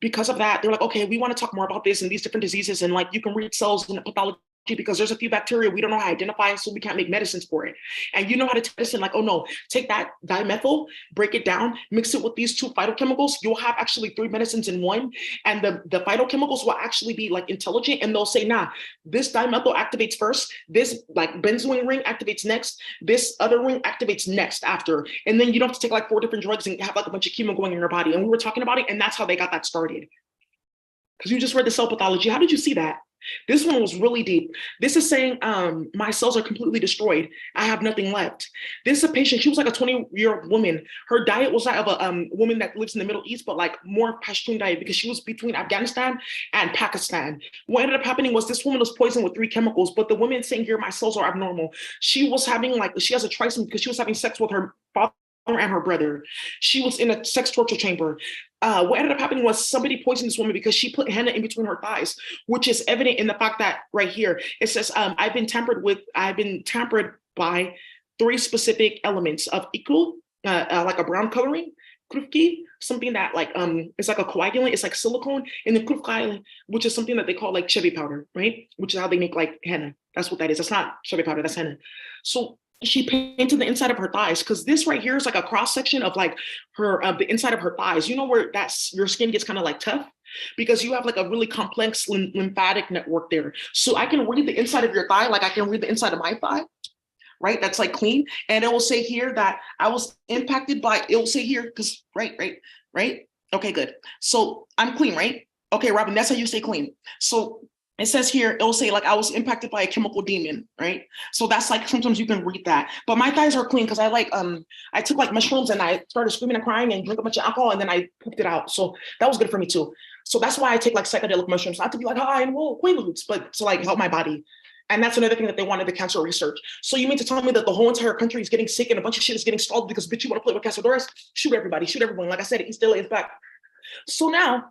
because of that, they're like, okay, we want to talk more about this and these different diseases, and like you can read cells and pathology because there's a few bacteria we don't know how to identify, so we can't make medicines for it. And you know how to test it, like, oh no, take that dimethyl, break it down, mix it with these 2 phytochemicals, you'll have actually 3 medicines in one, and the phytochemicals will actually be like intelligent, and they'll say, nah, this dimethyl activates first, this like benzoin ring activates next, this other ring activates next after, and then you don't have to take like 4 different drugs and have like a bunch of chemo going in your body. And we were talking about it, and that's how they got that started. Because you just read the cell pathology. How did you see that? This one was really deep. This is saying my cells are completely destroyed. I have nothing left. This is a patient. She was like a 20-year-old woman. Her diet was that of a woman that lives in the Middle East, but like more Pashtun diet, because she was between Afghanistan and Pakistan. What ended up happening was this woman was poisoned with 3 chemicals, but the woman saying here, my cells are abnormal. She was having she has a trisomy because she was having sex with her father and her brother. She was in a sex torture chamber. What ended up happening was somebody poisoned this woman because she put henna in between her thighs, which is evident in the fact that right here, it says, I've been tampered by 3 specific elements of ikul, like a brown coloring, krufki, something that like, it's like a coagulant, it's like silicone, and then krufki, which is something that they call like chevy powder, right? Which is how they make like henna. That's what that is. That's not chevy powder, that's henna. So she painted the inside of her thighs, because this right here is like a cross section of like her the inside of her thighs. You know where your skin gets kind of like tough, because you have like a really complex lymphatic network there. So I can read the inside of your thigh like I can read the inside of my thigh, right? That's like clean, and it will say here that I was impacted by. It will say here because right. right? Okay, good. So I'm clean, right? Okay, Robin, that's how you stay clean. So it says here, it'll say like I was impacted by a chemical demon, right? So that's like sometimes you can read that. But my thighs are clean because I took like mushrooms and I started screaming and crying and drank a bunch of alcohol and then I pooped it out. So that was good for me too. So that's why I take like psychedelic mushrooms, not to be like high and whoa, quaaludes, but to like help my body. And that's another thing that they wanted the cancer research. So you mean to tell me that the whole entire country is getting sick and a bunch of shit is getting stalled because bitch, you want to play with Cazadores? Shoot everybody, shoot everyone. Like I said, East LA is back. So now,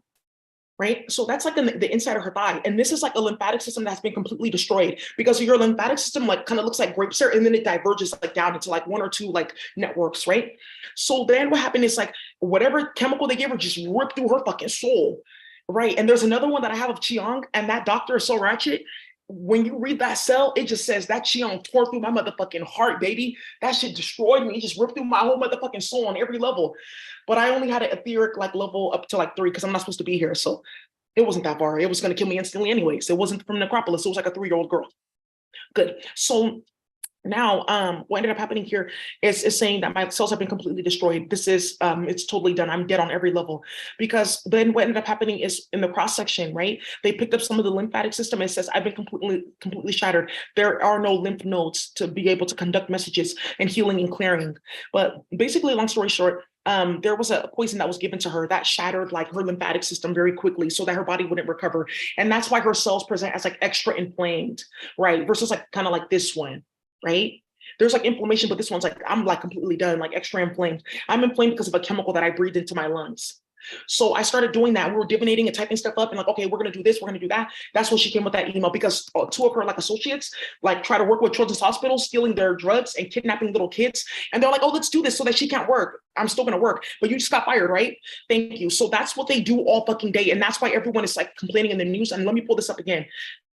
right? So that's like the inside of her thigh. And this is like a lymphatic system that's been completely destroyed because your lymphatic system like kind of looks like grape syrup and then it diverges like down into like one or two like networks, right? So then what happened is like whatever chemical they gave her just ripped through her fucking soul, right? And there's another one that I have of Cheong, and that doctor is so ratchet. When you read that cell, it just says that Cheong tore through my motherfucking heart, baby. That shit destroyed me. It just ripped through my whole motherfucking soul on every level. But I only had an etheric like level up to like 3 because I'm not supposed to be here. So it wasn't that far. It was going to kill me instantly anyways. It wasn't from Necropolis. It was like a 3-year-old girl. Good. So now what ended up happening here is saying that my cells have been completely destroyed. This is it's totally done. I'm dead on every level. Because then what ended up happening is in the cross section, right, they picked up some of the lymphatic system and it says I've been completely shattered. There are no lymph nodes to be able to conduct messages and healing and clearing. But basically, long story short, there was a poison that was given to her that shattered like her lymphatic system very quickly so that her body wouldn't recover. And that's why her cells present as like extra inflamed, right, versus like kind of like this one, right? There's like inflammation, but this one's like, I'm like completely done, like extra inflamed. I'm inflamed because of a chemical that I breathed into my lungs. So I started doing that. We were divinating and typing stuff up and like, okay, we're going to do this, we're going to do that. That's when she came with that email because 2 of her like associates like try to work with children's hospitals, stealing their drugs and kidnapping little kids. And they're like, oh, let's do this so that she can't work. I'm still going to work, but you just got fired, right? Thank you. So that's what they do all fucking day. And that's why everyone is like complaining in the news. And let me pull this up again.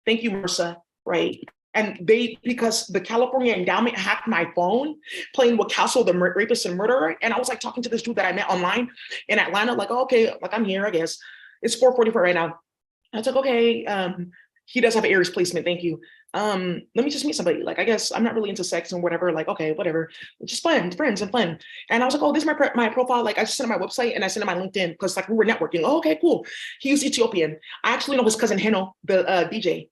Thank you, Marissa. Right. And because the California endowment hacked my phone playing with Castle, the rapist and murderer. And I was like talking to this dude that I met online in Atlanta, like, oh, okay, like I'm here, I guess. It's 4:44 right now. I was like, okay, he does have an Aries placement, thank you. Let me just meet somebody. Like, I guess I'm not really into sex and whatever, like, okay, whatever. Just fun, friends and fun. And I was like, oh, this is my profile. Like I just sent him my website and I sent him my LinkedIn because like we were networking. Oh, okay, cool. He's Ethiopian. I actually know his cousin Heno, the DJ.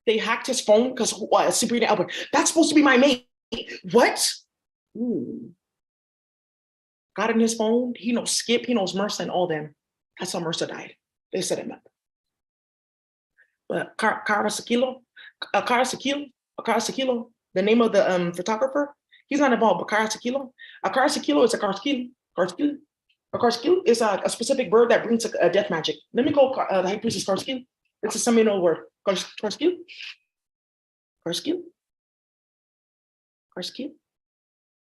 They hacked his phone because Sabrina Albert. That's supposed to be my mate. What? Ooh. Got in his phone. He knows Skip. He knows Mercer and all them. That's how Mercer died. They set him up. But Cara Sakilo, the name of the photographer, he's not involved. But Cara Sakilo is a Karskilo. A Karskil is a specific bird that brings a death magic. Let me go. The high priestess Karskil. It's a Seminole word. Karskil.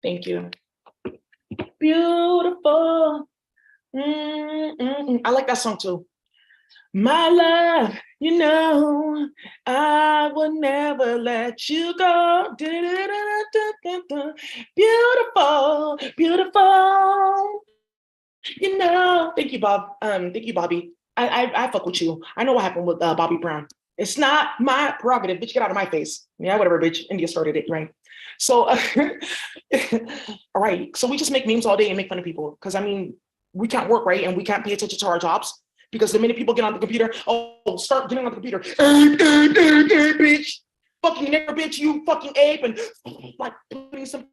Thank you. Beautiful. I like that song too. My love, you know, I will never let you go. Beautiful, beautiful. You know, thank you, Bob. Thank you, Bobby. I fuck with you. I know what happened with Bobby Brown. It's not my prerogative, bitch. Get out of my face. Yeah, whatever, bitch. India started it, right? So, all right. So we just make memes all day and make fun of people because I mean, we can't work, right? And we can't pay attention to our jobs because the minute people get on the computer, oh, start getting on the computer, bitch, fucking nigger, bitch, you fucking ape, and like putting some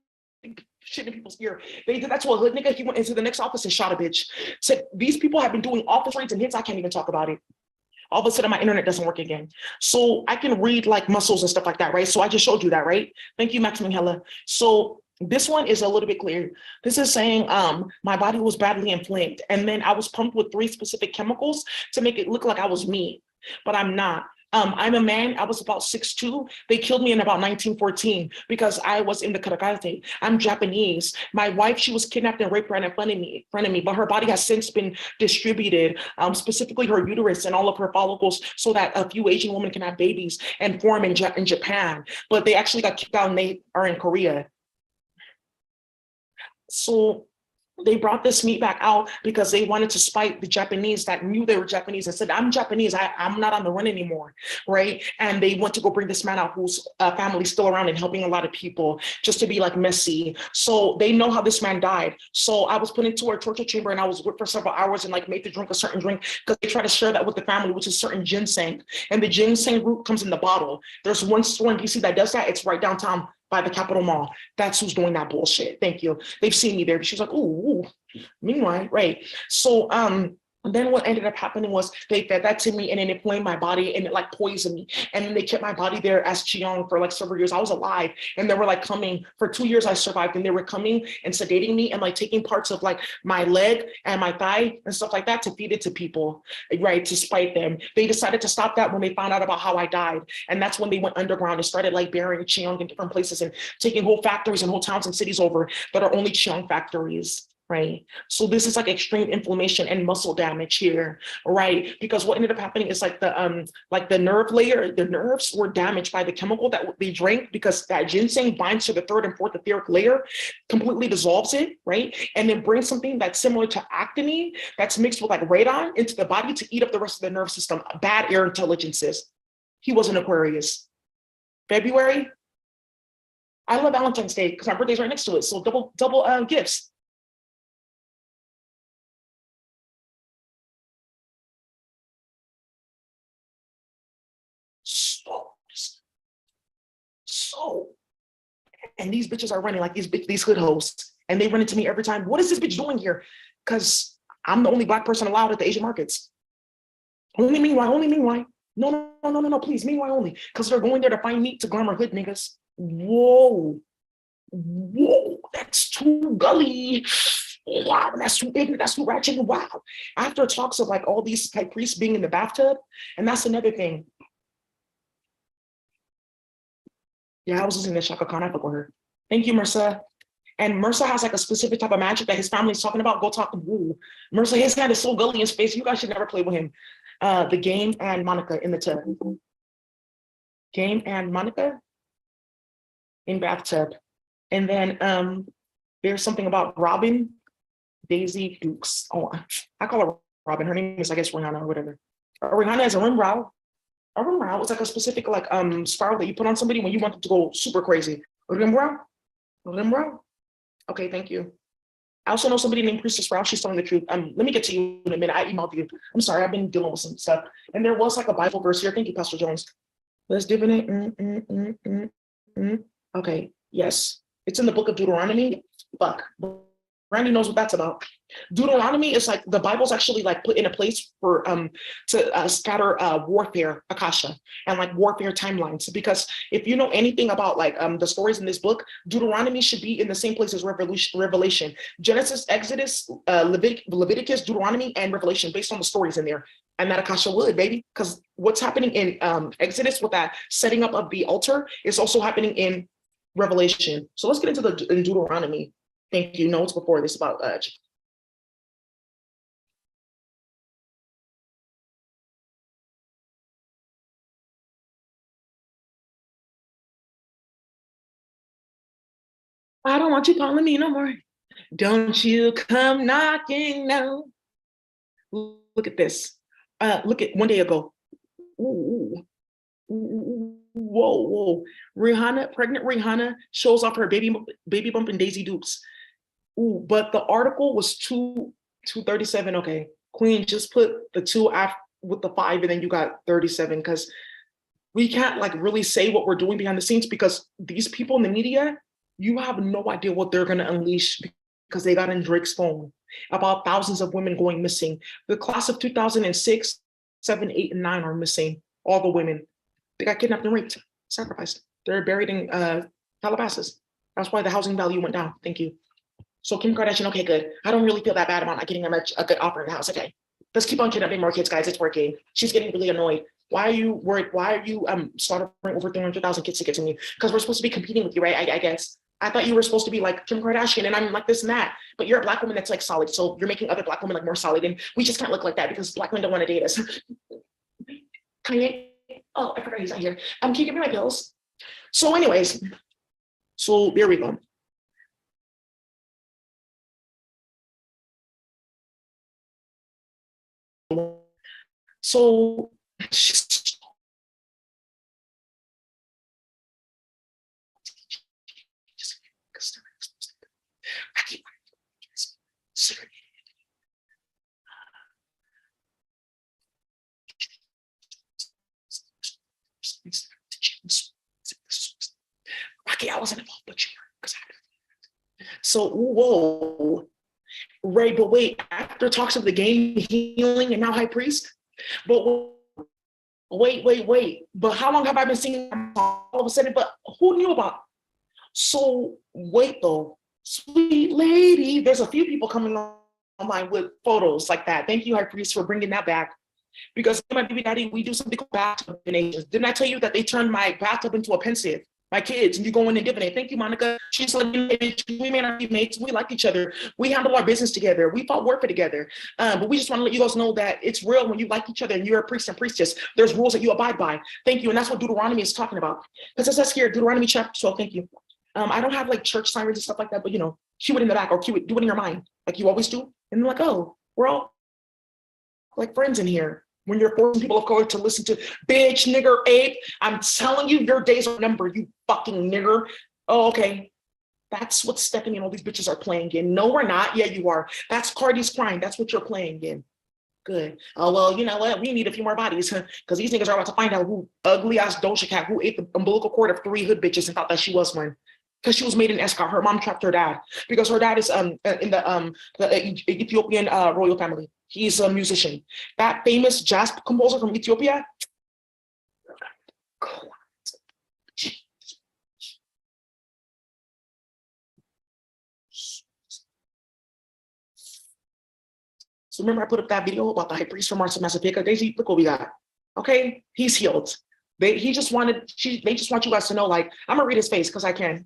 shit in people's ear. They did that to a hood nigga. He went into the next office and shot a bitch. Said these people have been doing office raids and hits. I can't even talk about it. All of a sudden my internet doesn't work again. So I can read like muscles and stuff like that, right? So I just showed you that, right? Thank you, Maximum Hella. So this one is a little bit clear. This is saying my body was badly inflamed and then I was pumped with 3 specific chemicals to make it look like I was me, but I'm not. I'm a man. I was about 6'2". They killed me in about 1914 because I was in the Karakate. I'm Japanese. My wife, she was kidnapped and raped right in front of me, but her body has since been distributed, specifically her uterus and all of her follicles, so that a few Asian women can have babies and form in Japan. But they actually got kicked out and they are in Korea. So They brought this meat back out because they wanted to spite the Japanese that knew they were Japanese and said, I'm Japanese, I'm not on the run anymore, right? And they went to go bring this man out whose family's still around and helping a lot of people just to be like messy. So they know how this man died. So I was put into a torture chamber and I was whipped for several hours and like made to drink a certain drink because they try to share that with the family, which is certain ginseng. And the ginseng root comes in the bottle. There's one store in DC that does that. It's right downtown by the Capitol Mall. That's who's doing that bullshit. Thank you. They've seen me there. She was like, ooh. Meanwhile, right. So then what ended up happening was they fed that to me and then it inflamed my body and it like poisoned me. And then they kept my body there as Cheong for like several years. I was alive and they were like coming for 2 years. I survived and they were coming and sedating me and like taking parts of like my leg and my thigh and stuff like that to feed it to people, right? To spite them. They decided to stop that when they found out about how I died. And that's when they went underground and started like burying Cheong in different places and taking whole factories and whole towns and cities over that are only Cheong factories. Right. So this is like extreme inflammation and muscle damage here, right? Because what ended up happening is like the nerve layer, the nerves were damaged by the chemical that they drank because that ginseng binds to the third and fourth etheric layer, completely dissolves it, right? And then brings something that's similar to actinine that's mixed with like radon into the body to eat up the rest of the nerve system. Bad air intelligences. He was an Aquarius. February. I love Valentine's Day because my birthday's right next to it. So double gifts. So, and these bitches are running like these hood hosts, and they run into me every time. What is this bitch doing here? Because I'm the only Black person allowed at the Asian markets. Only me, why? Only me, why? No, please, me, why only? Because they're going there to find meat to glamour hood niggas. Whoa, that's too gully. Wow, that's too ignorant, that's too ratchet. Wow. After talks of like all these type priests being in the bathtub, and that's another thing. Yeah, I was listening to Shaka Khan. I fuck with her. Thank you, Mercer. And Mercer has like a specific type of magic that his family's talking about. Go talk to Woo. Mercer, his hand is so gully in his face. You guys should never play with him. The Game and Monica in the tub. Game and Monica in bathtub. And then there's something about Robin, Daisy Dukes. Oh, I call her Robin. Her name is, I guess, Rihanna or whatever. Rihanna is a rim brow. A rim brow is like a specific like spiral that you put on somebody when you want them to go super crazy. A rim brow? A rim brow? Okay, thank you. I also know somebody named Priestess Rao. She's telling the truth. Let me get to you in a minute. I emailed you. I'm sorry, I've been dealing with some stuff. And there was like a Bible verse here. Thank you, Pastor Jones. Let's divinate. Okay, yes. It's in the book of Deuteronomy. Fuck. Randy knows what that's about. Deuteronomy is like the Bible's actually like put in a place for to scatter warfare, Akasha, and like warfare timelines. Because if you know anything about like the stories in this book, Deuteronomy should be in the same place as Revelation, Genesis, Exodus, Leviticus, Deuteronomy, and Revelation, based on the stories in there. And that Akasha would, baby, because what's happening in Exodus with that setting up of the altar is also happening in Revelation. So let's get into the in Deuteronomy. Thank you. Notes before this about I don't want you calling me no more. Don't you come knocking, no. Look at this. Look at one day ago. Ooh, whoa. Rihanna, pregnant Rihanna shows off her baby bump and Daisy Dukes. Ooh, but the article was 237. Okay. Queen, just put the 2 after with the 5 and then you got 37 because we can't like really say what we're doing behind the scenes because these people in the media, you have no idea what they're going to unleash because they got in Drake's phone about thousands of women going missing. The class of 2006, 7, 8, and 9 are missing. All the women. They got kidnapped and raped, sacrificed. They're buried in Calabasas. That's why the housing value went down. Thank you. So Kim Kardashian, okay, good. I don't really feel that bad about not getting a good offer in the house. Okay. Let's keep on kidnapping more kids, guys. It's working. She's getting really annoyed. Why are you worried? Why are you slaughtering over 300,000 kids to get to me? Because we're supposed to be competing with you, right? I guess. I thought you were supposed to be like Kim Kardashian and I'm like this and that. But you're a Black woman that's like solid. So you're making other Black women like more solid. And we just can't look like that because Black men don't want to date us. Kanye. Oh, I forgot he's not here. Can you give me my pills? So anyways, so there we go. So Rocky, I wasn't involved, but you were. So, whoa, Ray, but wait, after talks of the game, healing, and now high priest? But wait. But how long have I been singing all of a sudden? But who knew about? So, wait though, sweet lady, there's a few people coming online with photos like that. Thank you, high priest, for bringing that back. Because my baby daddy, we do something called bathtub divinations. Didn't I tell you that they turned my bathtub into a pensive? My kids, and you go in and divinate. Thank you, Monica. She's like, we may not be mates. We like each other. We handle our business together. We fought warfare together. But we just want to let you guys know that it's real when you like each other and you're a priest and priestess. There's rules that you abide by. Thank you. And that's what Deuteronomy is talking about. Because it says here, Deuteronomy chapter 12. Thank you. I don't have like church sirens and stuff like that, but cue it in the back or do it in your mind, like you always do. And they're like, oh, we're all like friends in here. When you're forcing people of color to listen to bitch, nigger, ape, I'm telling you, your days are numbered, you fucking nigger. Oh, okay. That's what Stephanie and all these bitches are playing in. No, we're not. Yeah, you are. That's Cardi's crying. That's what you're playing in. Good. Oh, well, you know what? We need a few more bodies, because these niggas are about to find out who ugly ass Doja Cat who ate the umbilical cord of 3 hood bitches and thought that she was one. Because she was made in Escort. Her mom trapped her dad because her dad is in the Ethiopian royal family. He's a musician. That famous jazz composer from Ethiopia. So remember I put up that video about the high priest from Massapequa? Daisy, look what we got. Okay, he's healed. They just want you guys to know, like, I'm gonna read his face because I can.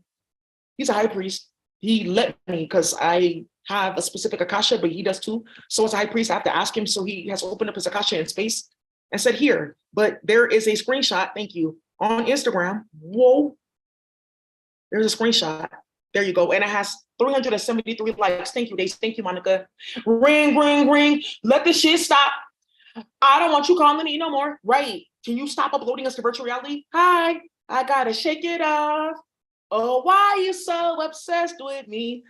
He's a high priest. He let me because I have a specific akasha, but he does too. So as a high priest, I have to ask him. So he has opened up his akasha in space and said, here. But there is a screenshot, thank you, on Instagram. Whoa. There's a screenshot. There you go. And it has 373 likes. Thank you, Daisy. Thank you, Monica. Ring, ring, ring. Let this shit stop. I don't want you calling me no more. Right. Can you stop uploading us to virtual reality? Hi. I gotta shake it off. Oh, why are you so obsessed with me?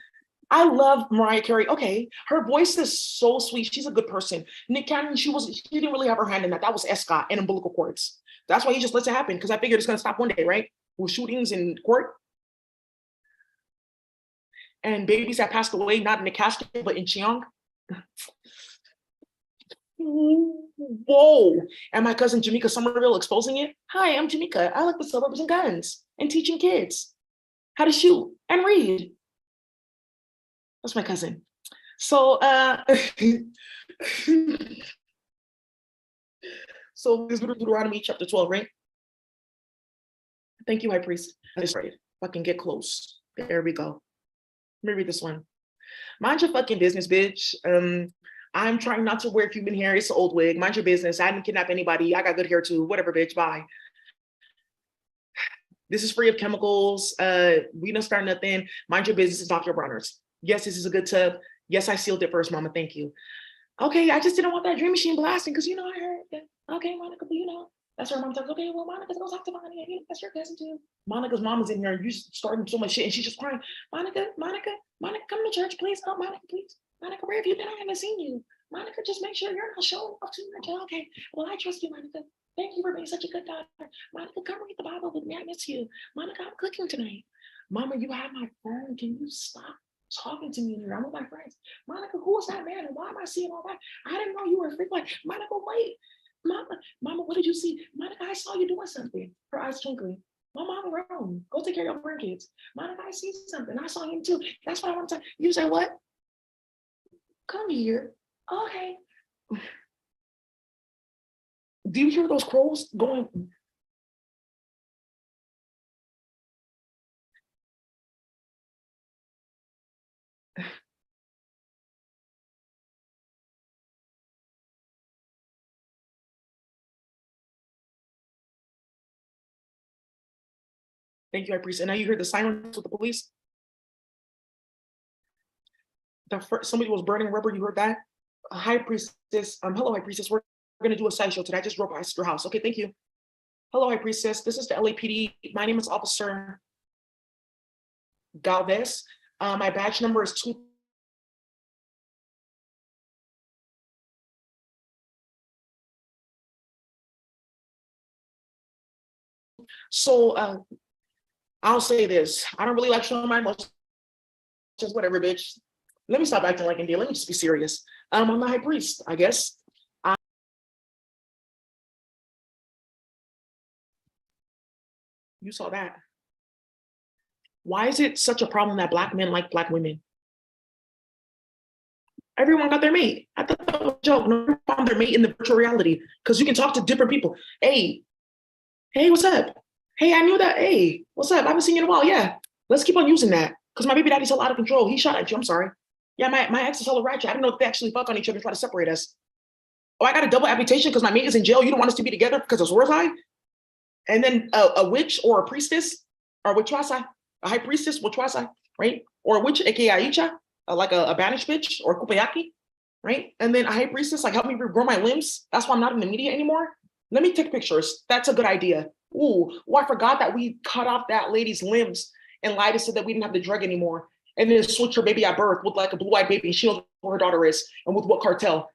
I love Mariah Carey. Okay, her voice is so sweet. She's a good person. Nick Cannon, she didn't really have her hand in that. That was Escott and umbilical cords. That's why he just lets it happen, because I figured it's gonna stop one day, right? With shootings in court and babies that passed away, not in the casket, but in Cheong. Whoa. And my cousin Jamaica Somerville exposing it. Hi, I'm Jamaica. I like the suburbs and guns and teaching kids how to shoot and read. That's my cousin. So so this is Deuteronomy chapter 12, right? Thank you, high priest. That's right. Fucking get close. There we go. Let me read this one. Mind your fucking business, bitch. I'm trying not to wear human hair. It's an old wig. Mind your business. I didn't kidnap anybody. I got good hair too. Whatever, bitch. Bye. This is free of chemicals. We don't start nothing. Mind your business, Dr. Bronner's. Yes, this is a good tub. Yes, I sealed it first, mama. Thank you. Okay, I just didn't want that dream machine blasting because, I heard that. Okay, Monica, but that's her mom talks. Okay, well, Monica's gonna talk to Monica. That's your cousin too. Monica's mom is in here. You starting so much shit, and she's just crying. Monica, come to church, please. Oh, Monica, please. Monica, where have you been? I haven't seen you. Monica, just make sure you're not showing off too much. Okay, well, I trust you, Monica. Thank you for being such a good daughter. Monica, come read the Bible with me. I miss you. Monica, I'm cooking tonight. Mama, you have my phone. Can you stop talking to me in here? I'm with my friends. Monica, who is that man? And why am I seeing all that? I didn't know you were a freak. Like, Monica, wait. Mama, what did you see? Monica, I saw you doing something. Her eyes twinkling. My mom around. Go take care of your grandkids. Monica, I see something. I saw him too. That's what I want to tell you. Say what? Come here. Okay. Do you hear those crows going? Thank you, I appreciate it. And now you hear the silence with the police. Somebody was burning rubber. You heard that? A high priestess. Hello, high priestess. gonna do a sideshow today. I just drove past your house. Okay, thank you. Hello, High Priestess. This is the LAPD. My name is Officer Galvez. My badge number is 2. So I'll say this. I don't really like showing my emotions. Just whatever, bitch. Let me stop acting like India. Let me just be serious. I'm the high priest, I guess. You saw that. Why is it such a problem that Black men like Black women? Everyone got their mate. I thought that was a joke. No one found their mate in the virtual reality because you can talk to different people. Hey, hey, what's up? Hey, I knew that. Hey, what's up? I haven't seen you in a while. Yeah, let's keep on using that because my baby daddy's hella out of control. He shot at you. I'm sorry. Yeah, my ex is hella ratchet. I didn't know if they actually fuck on each other and try to separate us. Oh, I got a double amputation because my mate is in jail. You don't want us to be together because of Swords High? And then a witch or a priestess or witchwasa, a high priestess, witchwasa, right? Or a witch, aka Aicha, like a banished bitch or kupayaki, right? And then a high priestess, like help me regrow my limbs. That's why I'm not in the media anymore. Let me take pictures. That's a good idea. Ooh, I forgot that we cut off that lady's limbs and lied and said that we didn't have the drug anymore. And then switch her baby at birth with like a blue-eyed baby. She knows who her daughter is and with what cartel.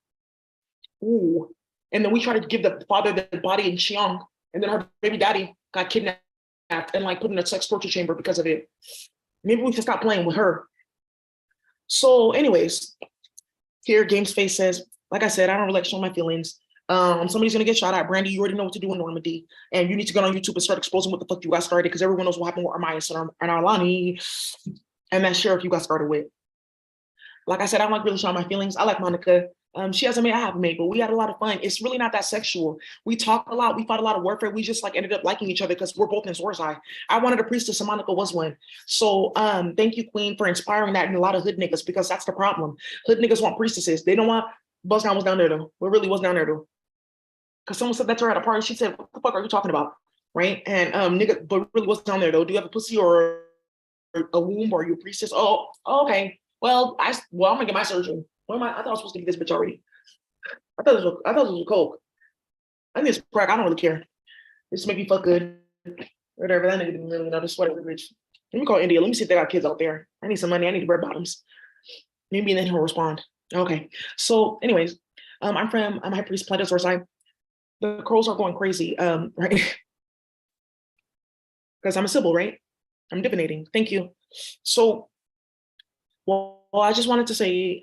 Ooh. And then we try to give the father the body in Cheong. And then her baby daddy got kidnapped and like put in a sex torture chamber because of it. Maybe we can stop playing with her. So anyways, here Games Face says, like I said, I don't really like showing my feelings. Somebody's gonna get shot at. Brandy, you already know what to do in Normandy. And you need to go on YouTube and start exposing what the fuck you got started because everyone knows what happened with Armais and Arlani and that sheriff you got started with. Like I said, I don't like really showing my feelings. I like Monica. She has a mate, I have a mate, but we had a lot of fun. It's really not that sexual. We talked a lot. We fought a lot of warfare. We just like ended up liking each other because we're both in Swords High. I wanted a priestess and Monica was one. So thank you, Queen, for inspiring that in a lot of hood niggas because that's the problem. Hood niggas want priestesses. They don't want Buzz Down was down there though. What really was down there though? Because someone said that to her at a party. She said, what the fuck are you talking about? Right? And nigga, but really what's down there though? Do you have a pussy or a womb or are you a priestess? Oh, okay. Well, I'm gonna get my surgery. What am I? I thought I was supposed to get this bitch already. I thought it was a coke. I think it's crack. I don't really care. Just make me fuck good. Whatever. That nigga didn't really know this. Whatever, bitch. Let me call India. Let me see if they got kids out there. I need some money. I need to wear bottoms. Maybe then he'll respond. Okay. So, anyways, I'm High Priest Planet Source. The crows are going crazy. Right? Because I'm a Sybil, right? I'm divinating. Thank you. So, well, I just wanted to say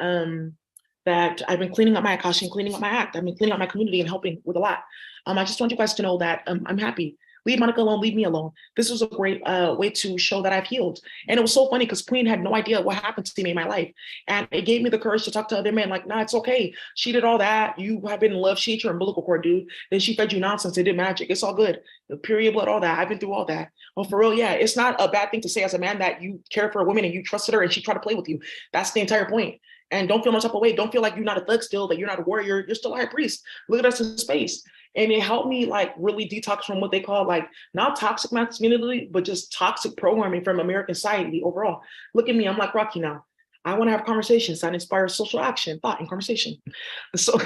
that I've been cleaning up my Akashi and cleaning up my act. I've been cleaning up my community and helping with a lot. I just want you guys to know that I'm happy. Leave Monica alone, leave me alone. This was a great way to show that I've healed. And it was so funny because Queen had no idea what happened to me in my life. And it gave me the courage to talk to other men like, nah, it's okay. She did all that. You have been in love. She ate your umbilical cord, dude. Then she fed you nonsense. It did magic. It's all good. The period blood, all that. I've been through all that. Oh, for real, yeah. It's not a bad thing to say as a man that you care for a woman and you trusted her and she tried to play with you. That's the entire point. And don't feel no type of way. Don't feel like you're not a thug still, that you're not a warrior. You're still a high priest. Look at us in space. And it helped me like really detox from what they call like not toxic masculinity, but just toxic programming from American society overall. Look at me, I'm like Rocky now. I want to have conversations that inspire social action, thought, and conversation. So,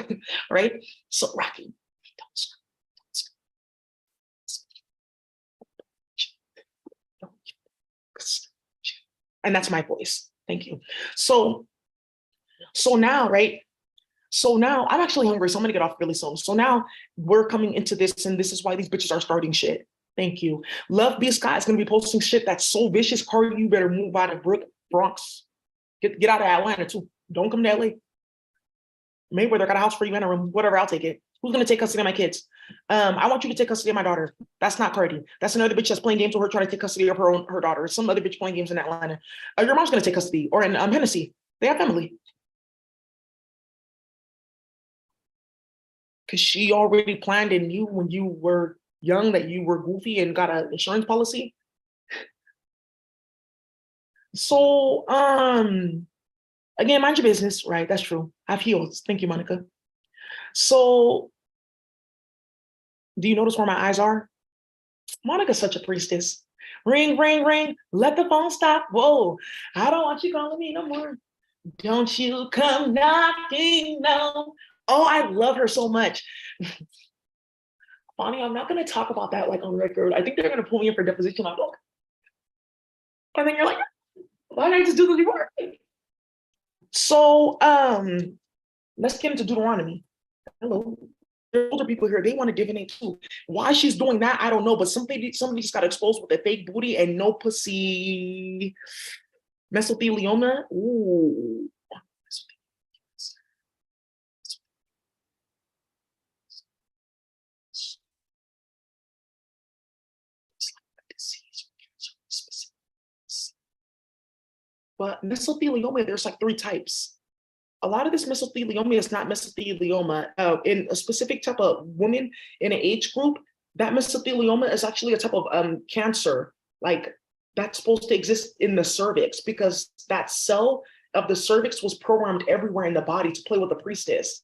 right? So Rocky. And that's my voice. Thank you. So now, right? So now I'm actually hungry, so I'm gonna get off really soon. So now we're coming into this, and this is why these bitches are starting shit. Thank you. Love B Scott is gonna be posting shit that's so vicious. Cardi, you better move out of Bronx. Get out of Atlanta too. Don't come to LA. Mayweather got a house for you in a room, whatever, I'll take it. Who's gonna take custody of my kids? I want you to take custody of my daughter. That's not Cardi. That's another bitch that's playing games with her, trying to take custody of her daughter. Some other bitch playing games in Atlanta. Your mom's gonna take custody, or in Hennessy. They have family. Because she already planned and knew when you were young that you were goofy and got an insurance policy. So, again, mind your business, right? That's true. I've healed. Thank you, Monica. So, do you notice where my eyes are? Monica's such a priestess. Ring, ring, ring. Let the phone stop. Whoa, I don't want you calling me no more. Don't you come knocking, no. Oh, I love her so much. Bonnie, I'm not going to talk about that like on record. I think they're going to pull me in for deposition. I'm like, and then you're like, why did I just do this before? So let's get into Deuteronomy. Hello. There are older people here, they want to divinate too. Why she's doing that, I don't know, but somebody just got exposed with a fake booty and no pussy mesothelioma. Ooh. But mesothelioma, there's like three types. A lot of this mesothelioma is not mesothelioma. In a specific type of woman in an age group, that mesothelioma is actually a type of cancer, like that's supposed to exist in the cervix because that cell of the cervix was programmed everywhere in the body to play with the priestess.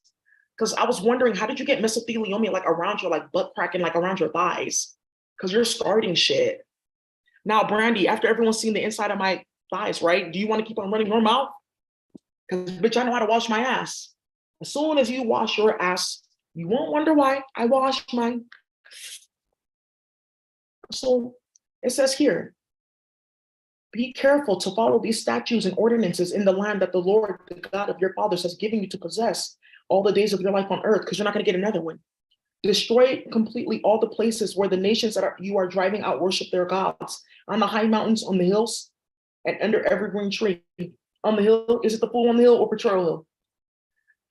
Because I was wondering, how did you get mesothelioma like around your like butt crack and like around your thighs? Because you're starting shit. Now, Brandy, after everyone's seen the inside of my thighs, right? Do you want to keep on running your mouth? Because bitch, I know how to wash my ass. As soon as you wash your ass, you won't wonder why I wash mine. So it says here, be careful to follow these statutes and ordinances in the land that the Lord, the God of your fathers, has given you to possess all the days of your life on earth, because you're not going to get another one. Destroy completely all the places where the nations you are driving out worship their gods, on the high mountains, on the hills, and under every green tree. On the hill, is it the fool on the hill or Betrayal Hill?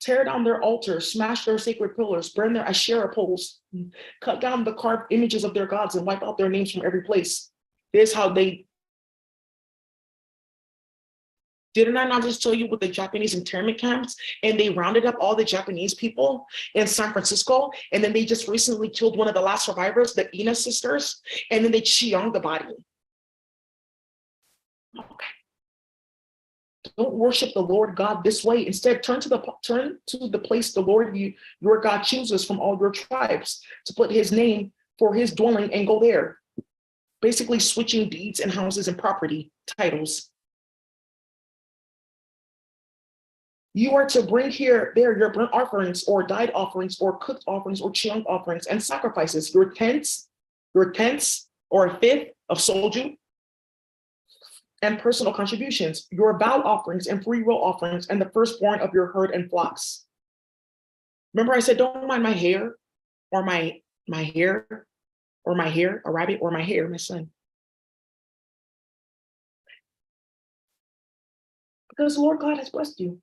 Tear down their altars, smash their sacred pillars, burn their Asherah poles, cut down the carved images of their gods, and wipe out their names from every place. This is how they. Didn't I not just tell you with the Japanese internment camps? And they rounded up all the Japanese people in San Francisco. And then they just recently killed one of the last survivors, the Ina sisters. And then they Cheong the body. Okay. Don't worship the Lord God this way. Instead, turn to the place the Lord your God chooses from all your tribes to put his name for his dwelling and go there. Basically switching deeds and houses and property titles. You are to bring there your burnt offerings or dyed offerings or cooked offerings or Cheong offerings and sacrifices, your tenths or a fifth of soju, and personal contributions, your vow offerings and free will offerings, and the firstborn of your herd and flocks. Remember I said, don't mind my hair or my hair or my hair, a rabbit or my hair, my son. Because the Lord God has blessed you.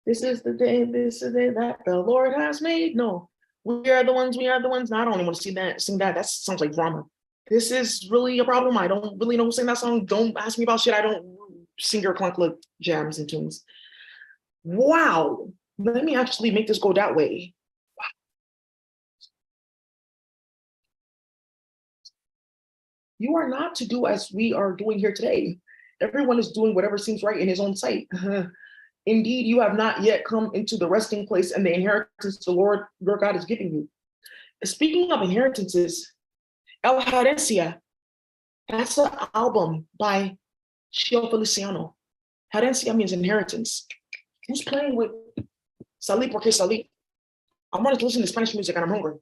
This is the day that the Lord has made. No, we are the ones. I don't even want to sing that. That sounds like drama. This is really a problem. I don't really know who sang that song. Don't ask me about shit. I don't sing your clunklet jams and tunes. Wow. Let me actually make this go that way. You are not to do as we are doing here today. Everyone is doing whatever seems right in his own sight. Indeed, you have not yet come into the resting place and the inheritance the Lord your God is giving you. Speaking of inheritances, El Herencia, that's an album by Cheong Feliciano. Herencia means inheritance. Who's playing with Salí porque salí? I wanted to listen to Spanish music and I'm hungry.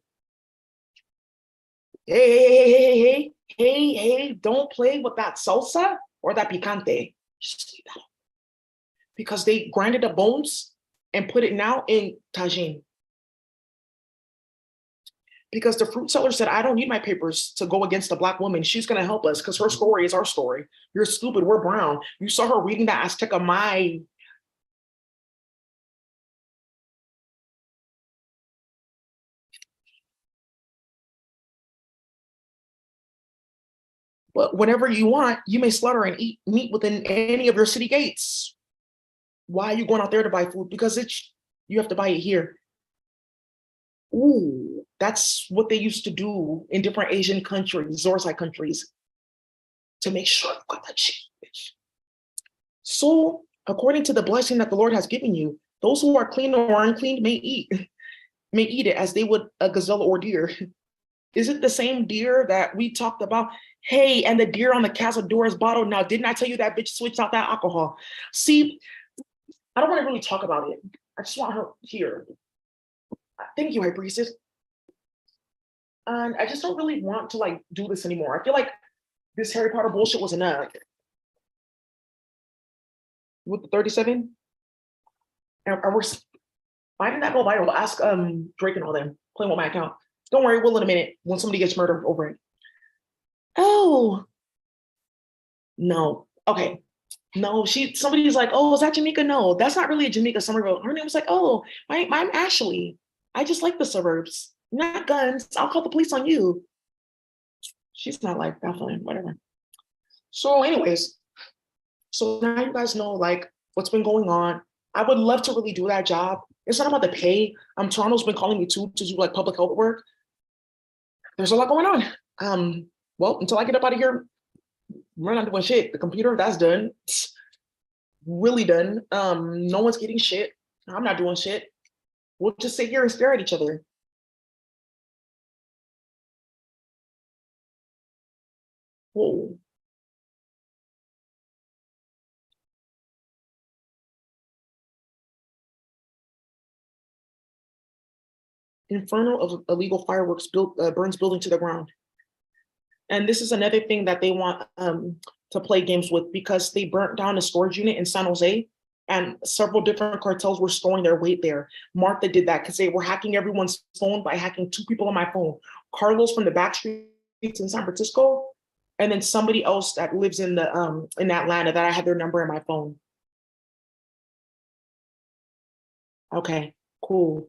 Hey, don't play with that salsa or that picante. Just leave that. Because they grinded the bones and put it now in tagine. Because the fruit seller said, I don't need my papers to go against a Black woman. She's going to help us because her story is our story. You're stupid. We're brown. You saw her reading the Azteca Mai. But whenever you want, you may slaughter and eat meat within any of your city gates. Why are you going out there to buy food? Because you have to buy it here. Ooh, that's what they used to do in different Asian countries, Zorzai countries, to make sure you got that shit. So, according to the blessing that the Lord has given you, those who are clean or unclean may eat it as they would a gazelle or deer. Is it the same deer that we talked about? Hey, and the deer on the Cazadores bottle. Now, didn't I tell you that bitch switched out that alcohol? See, I don't want to really talk about it. I just want her here. Thank you, High Priestess. And I just don't really want to like do this anymore. I feel like this Harry Potter bullshit was enough. With the 37, and we're finding that go viral. Ask Drake and all them playing with my account. Don't worry, we'll in a minute when somebody gets murdered over it. Oh no, okay. No, somebody's like, oh, is that Jamaica? No, that's not really a Jamaica Somerville. Her name was like, oh, I'm Ashley. I just like the suburbs, not guns. I'll call the police on you. She's not like that, fine, whatever. So, anyways, so now you guys know like what's been going on. I would love to really do that job. It's not about the pay. Toronto's been calling me too to do like public health work. There's a lot going on. Well, until I get up out of here, we're not doing shit. The computer, that's done. It's really done. No one's getting shit. I'm not doing shit. We'll just sit here and stare at each other. Whoa. Inferno of illegal fireworks burns building to the ground. And this is another thing that they want to play games with because they burnt down a storage unit in San Jose and several different cartels were storing their weight there. Martha did that because they were hacking everyone's phone by hacking 2 people on my phone. Carlos from the back streets in San Francisco, and then somebody else that lives in Atlanta that I had their number in my phone. Okay, cool.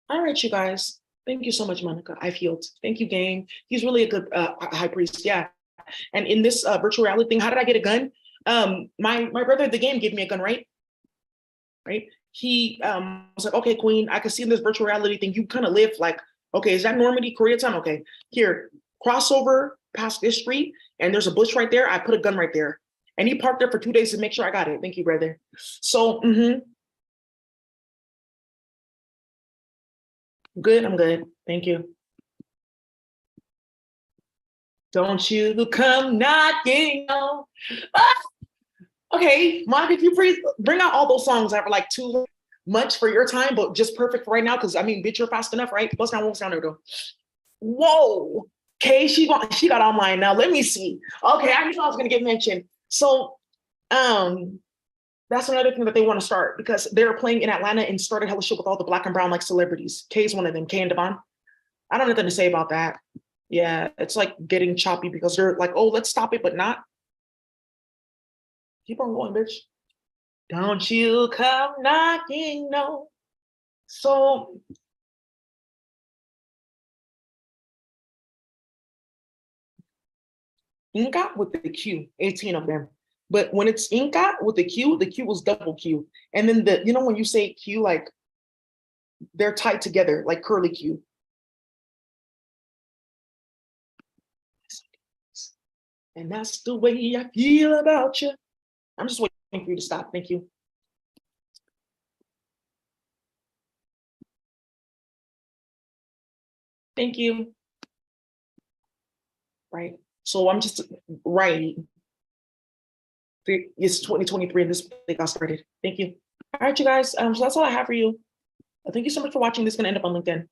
All right, you guys. Thank you so much, Monica. I've healed. Thank you, Game. He's really a good high priest. Yeah. And in this virtual reality thing, how did I get a gun? My brother, the game, gave me a gun, right? Right. He was like, okay, Queen, I can see in this virtual reality thing, you kind of live like, okay, is that Normandy, Koreatown? Okay, here, crossover past this street, and there's a bush right there. I put a gun right there. And he parked there for 2 days to make sure I got it. Thank you, brother. So, good, I'm good. Thank you. Don't you come knocking on. Ah! Okay, Monica, if you please bring out all those songs that were like too much for your time, but just perfect for right now, because I mean, bitch, you're fast enough, right? Bust down, what's down there, though? Whoa. Okay, she got online now. Let me see. Okay, I knew I was gonna get mentioned. So that's another thing that they want to start because they're playing in Atlanta and started hella shit with all the black and brown like celebrities. Kay is one of them, Kay and Devon. I don't have nothing to say about that. Yeah, it's like getting choppy because they're like, oh, let's stop it, but not. Keep on going, bitch. Don't you come knocking, no. So Inca with the Q, 18 of them. But when it's Inca with the Q was double Q. And then when you say Q, like they're tied together, like curly Q. And that's the way I feel about you. I'm just waiting for you to stop. Thank you. Thank you. Right. So I'm just right. It's 2023 and this thing got started. Thank you. All right, you guys. So that's all I have for you. Thank you so much for watching. This is going to end up on LinkedIn.